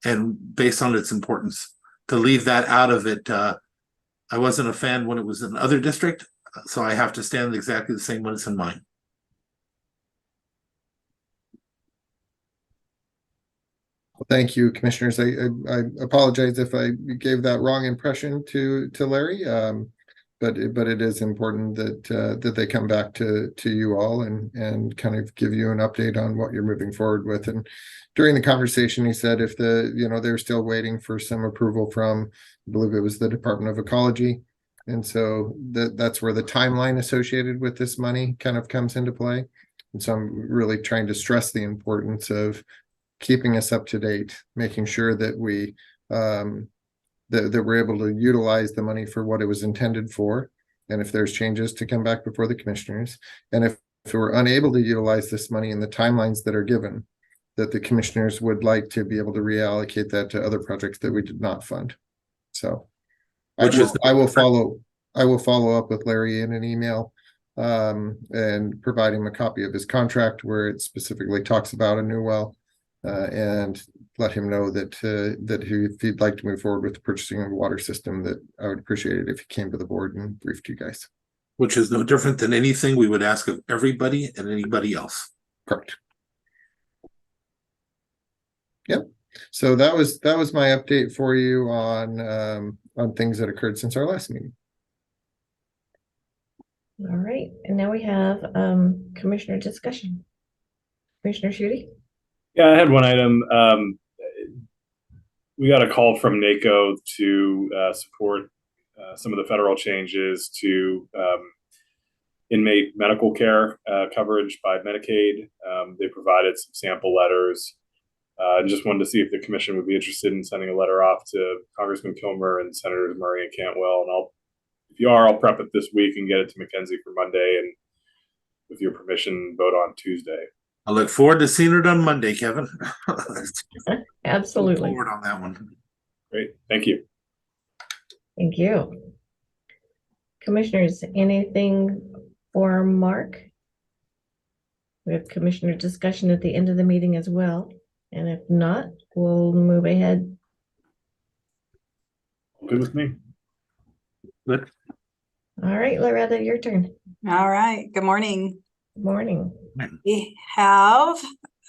and based on its importance. To leave that out of it, I wasn't a fan when it was in another district, so I have to stand exactly the same when it's in mine. Thank you, commissioners. I apologize if I gave that wrong impression to Larry. But it is important that they come back to you all and kind of give you an update on what you're moving forward with. And during the conversation, he said if they're still waiting for some approval from, I believe it was the Department of Ecology, and so that's where the timeline associated with this money kind of comes into play. And so I'm really trying to stress the importance of keeping us up to date, making sure that that we're able to utilize the money for what it was intended for. And if there's changes, to come back before the commissioners. And if we're unable to utilize this money in the timelines that are given, that the commissioners would like to be able to reallocate that to other projects that we did not fund. So I will follow up with Larry in an email and provide him a copy of his contract where it specifically talks about a new well. And let him know that if he'd like to move forward with the purchasing of a water system, that I would appreciate it if he came to the board and briefed you guys. Which is no different than anything we would ask of everybody and anybody else. Correct. Yep. So that was my update for you on things that occurred since our last meeting. All right, and now we have commissioner discussion. Commissioner Schuette? Yeah, I had one item. We got a call from NACO to support some of the federal changes to inmate medical care coverage by Medicaid. They provided some sample letters. I just wanted to see if the commission would be interested in sending a letter off to Congressman Kilmer and Senators Murray and Cantwell. And if you are, I'll prep it this week and get it to Mackenzie for Monday. And with your permission, vote on Tuesday. I look forward to seeing it on Monday, Kevin. Absolutely. Look forward on that one. Great, thank you. Thank you. Commissioners, anything for Mark? We have commissioner discussion at the end of the meeting as well. And if not, we'll move ahead. Good with me. Good. All right, Loretta, your turn. All right. Good morning. Good morning. We have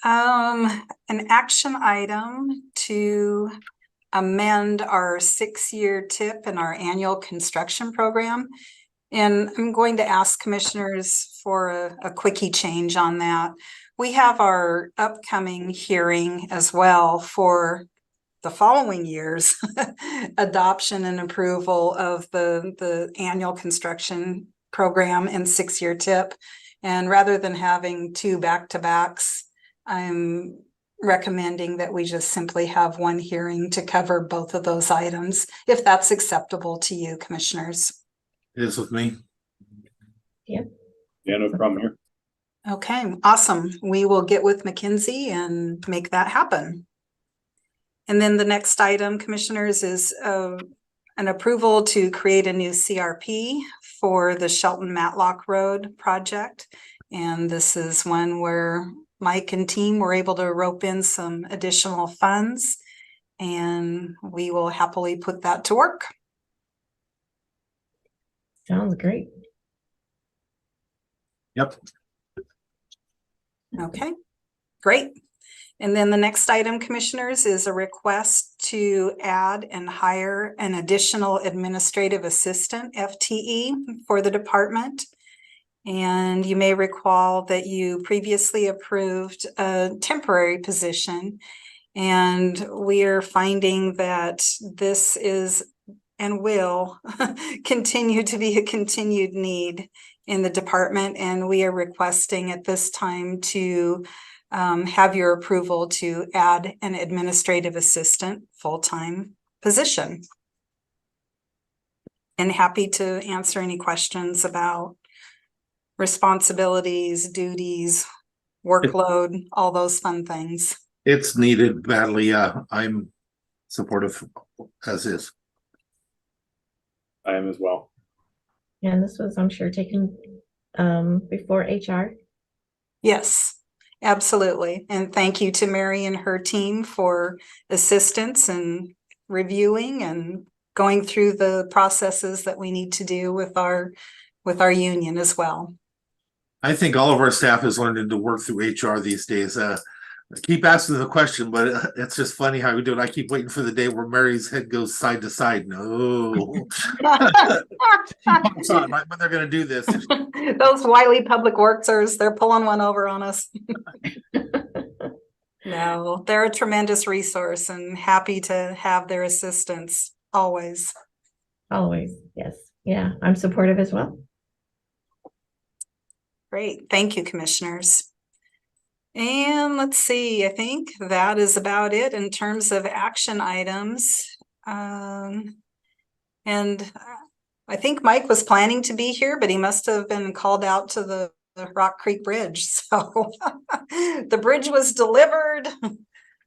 an action item to amend our 6-year tip in our annual construction program. And I'm going to ask commissioners for a quickie change on that. We have our upcoming hearing as well for the following year's adoption and approval of the annual construction program and 6-year tip. And rather than having 2 back-to-backs, I'm recommending that we just simply have one hearing to cover both of those items, if that's acceptable to you, commissioners. It is with me. Yep. Yeah, no problem here. Okay, awesome. We will get with McKinsey and make that happen. And then the next item, commissioners, is an approval to create a new CRP for the Shelton Matlock Road project. And this is one where Mike and team were able to rope in some additional funds, and we will happily put that to work. Sounds great. Yep. Okay, great. And then the next item, commissioners, is a request to add and hire an additional administrative assistant, FTE, for the department. And you may recall that you previously approved a temporary position, and we are finding that this is and will continue to be a continued need in the department. And we are requesting at this time to have your approval to add an administrative assistant full-time position. And happy to answer any questions about responsibilities, duties, workload, all those fun things. It's needed badly. I'm supportive as is. I am as well. And this was, I'm sure, taken before HR. Yes, absolutely. And thank you to Mary and her team for assistance and reviewing and going through the processes that we need to do with our union as well. I think all of our staff is learning to work through HR these days. I keep asking the question, but it's just funny how we do it. I keep waiting for the day where Mary's head goes side to side. No. She pops on right when they're going to do this. Those wily public workers, they're pulling one over on us. No, they're a tremendous resource and happy to have their assistance always. Always, yes. Yeah, I'm supportive as well. Great. Thank you, commissioners. And let's see, I think that is about it in terms of action items. And I think Mike was planning to be here, but he must have been called out to the Rock Creek Bridge. So the bridge was delivered.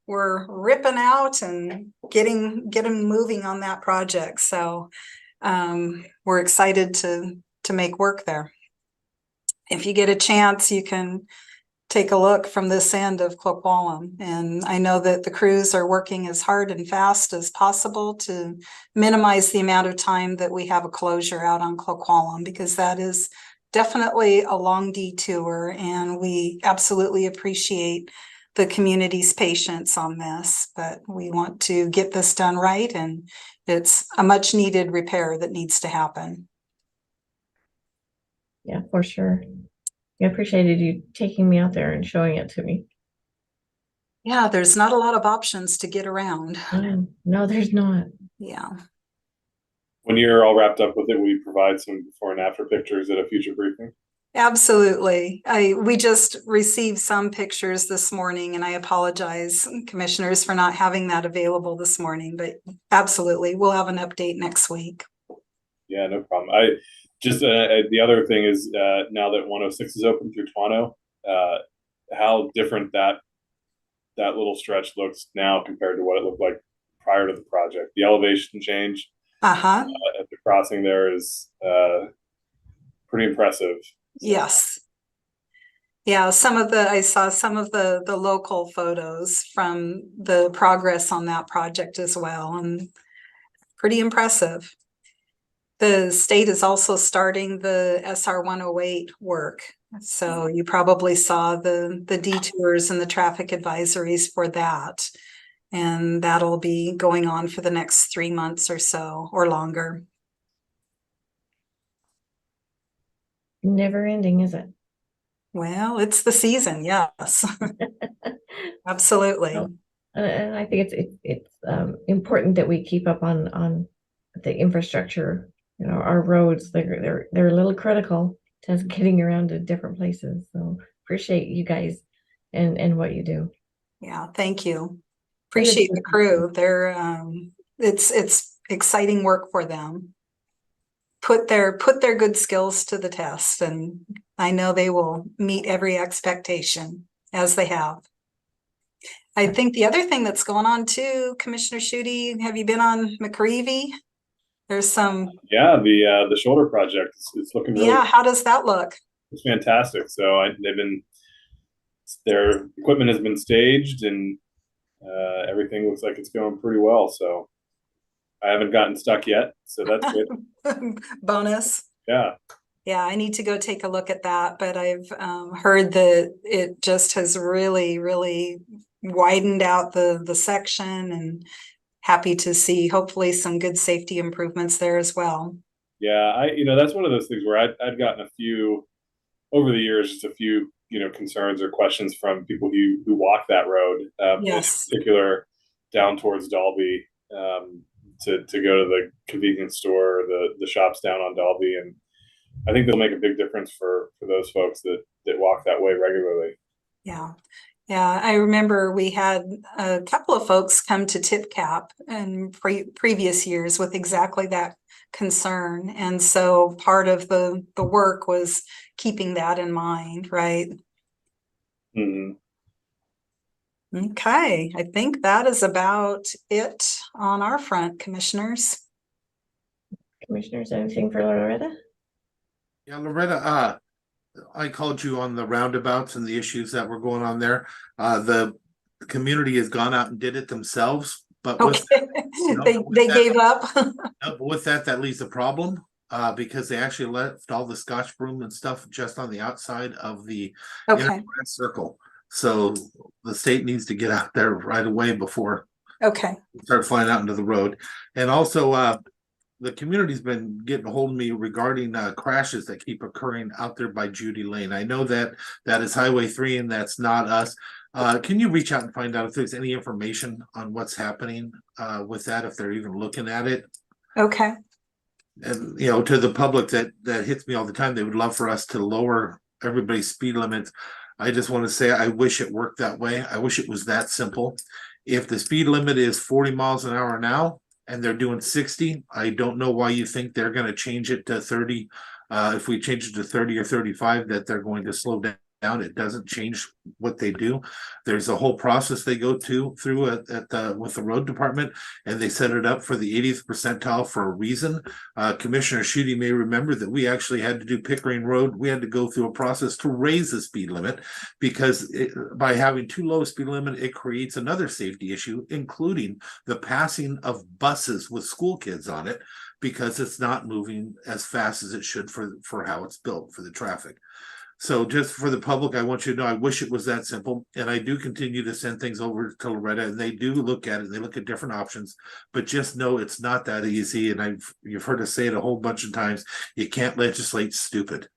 We're ripping out and getting moving on that project. So we're excited to make work there. If you get a chance, you can take a look from this end of Cloqualum. And I know that the crews are working as hard and fast as possible to minimize the amount of time that we have a closure out on Cloqualum, because that is definitely a long detour, and we absolutely appreciate the community's patience on this, but we want to get this done right, and it's a much needed repair that needs to happen. Yeah, for sure. I appreciated you taking me out there and showing it to me. Yeah, there's not a lot of options to get around. No, there's not. Yeah. When you're all wrapped up with it, we provide some before and after pictures at a future briefing. Absolutely. We just received some pictures this morning, and I apologize, commissioners, for not having that available this morning, but absolutely, we'll have an update next week. Yeah, no problem. Just the other thing is now that 106 is open through Toronto, how different that little stretch looks now compared to what it looked like prior to the project. The elevation change Uh-huh. at the crossing there is pretty impressive. Yes. Yeah, I saw some of the local photos from the progress on that project as well, and pretty impressive. The state is also starting the SR 108 work. So you probably saw the detours and the traffic advisories for that. And that'll be going on for the next 3 months or so or longer. Never ending, is it? Well, it's the season, yes. Absolutely. Well, and I think it's important that we keep up on the infrastructure. You know, our roads, they're a little critical to us getting around to different places. So appreciate you guys and what you do. Yeah, thank you. Appreciate the crew. They're it's exciting work for them. Put their good skills to the test, and I know they will meet every expectation as they have. I think the other thing that's going on too, Commissioner Schutte, have you been on McCreevy? There's some. Yeah, the shoulder project it's looking really. Yeah, how does that look? It's fantastic. So their equipment has been staged, and everything looks like it's going pretty well. So I haven't gotten stuck yet, so that's good. Bonus. Yeah. Yeah, I need to go take a look at that, but I've heard that it just has really, really widened out the section, and happy to see hopefully some good safety improvements there as well. Yeah, that's one of those things where I'd gotten a few over the years, just a few concerns or questions from people who walk that road, Yes. in particular down towards Dalby, to go to the convenience store, the shops down on Dalby, and I think they'll make a big difference for those folks that walk that way regularly. Yeah. Yeah, I remember we had a couple of folks come to TipCap in previous years with exactly that concern. And so part of the work was keeping that in mind, right? Mm-hmm. Okay, I think that is about it on our front, commissioners. Commissioners, anything for Loretta? Yeah, Loretta, I called you on the roundabouts and the issues that were going on there. The community has gone out and did it themselves, but Okay. They gave up. With that leaves a problem, because they actually left all the Scotch broom and stuff just on the outside of the circle. So the state needs to get out there right away before start flying out into the road. And also the community's been getting a hold of me regarding crashes that keep occurring out there by Judy Lane. I know that is Highway 3 and that's not us. Can you reach out and find out if there's any information on what's happening with that, if they're even looking at it? Okay. And to the public that hits me all the time, they would love for us to lower everybody's speed limits. I just want to say I wish it worked that way. I wish it was that simple. If the speed limit is 40 miles an hour now and they're doing 60, I don't know why you think they're going to change it to 30. If we change it to 30 or 35, that they're going to slow down. It doesn't change what they do. There's a whole process they go through with the road department, and they set it up for the 80th percentile for a reason. Commissioner Schutte may remember that we actually had to do Pickering Road. We had to go through a process to raise the speed limit because by having too low a speed limit, it creates another safety issue, including the passing of buses with school kids on it, because it's not moving as fast as it should for how it's built for the traffic. So just for the public, I want you to know, I wish it was that simple. And I do continue to send things over to Loretta, and they do look at it. They look at different options, but just know it's not that easy. And you've heard us say it a whole bunch of times. You can't legislate stupid.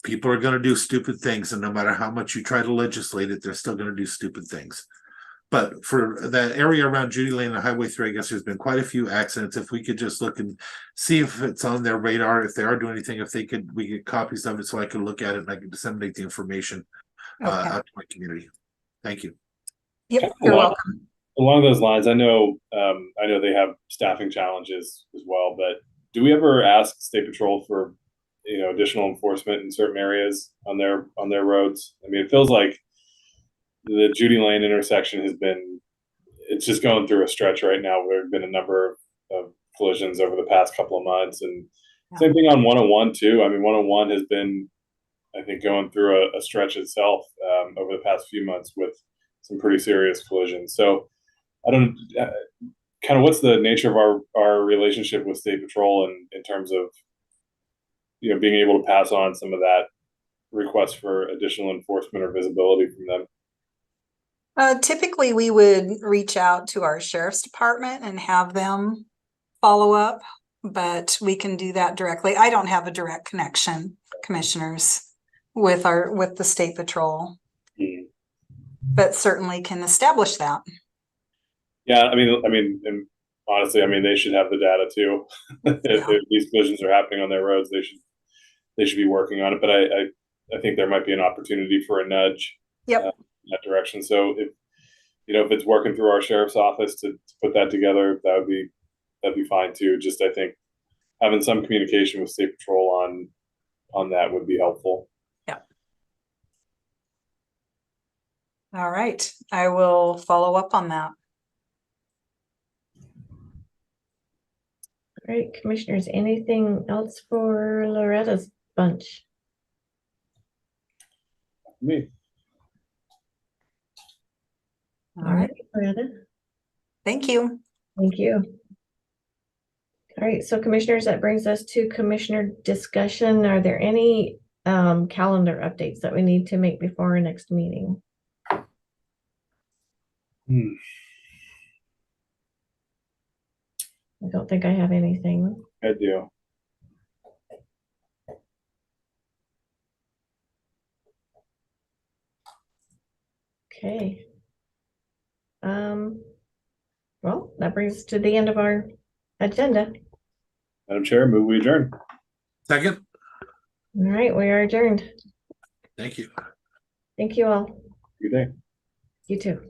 People are going to do stupid things. And no matter how much you try to legislate it, they're still going to do stupid things. But for that area around Judy Lane and Highway 3, I guess there's been quite a few accidents. If we could just look and see if it's on their radar, if they are doing anything, we get copies of it so I can look at it and I can disseminate the information out to my community. Thank you. Yep, you're welcome. Along those lines, I know they have staffing challenges as well, but do we ever ask State Patrol for additional enforcement in certain areas on their roads. I mean, it feels like the Judy Lane intersection it's just going through a stretch right now. There have been a number of collisions over the past couple of months, and same thing on 101 too. I mean, 101 has been, I think, going through a stretch itself over the past few months with some pretty serious collisions. So I don't kind of what's the nature of our relationship with State Patrol in terms of being able to pass on some of that request for additional enforcement or visibility from them. Typically, we would reach out to our sheriff's department and have them follow up, but we can do that directly. I don't have a direct connection, commissioners, with the State Patrol, but certainly can establish that. Yeah, I mean, and honestly, I mean, they should have the data too. If these collisions are happening on their roads, they should be working on it. But I think there might be an opportunity for a nudge. Yep. In that direction. So if it's working through our sheriff's office to put that together, that'd be fine too. Just, I think having some communication with State Patrol on that would be helpful. Yeah. All right. I will follow up on that. All right, commissioners, anything else for Loretta's bunch? Me. All right, Loretta. Thank you. Thank you. All right, so commissioners, that brings us to commissioner discussion. Are there any calendar updates that we need to make before our next meeting? I don't think I have anything. I do. Okay. Well, that brings us to the end of our agenda. Madam Chair, move we adjourn. Second. All right, we are adjourned. Thank you. Thank you all. Good day. You too.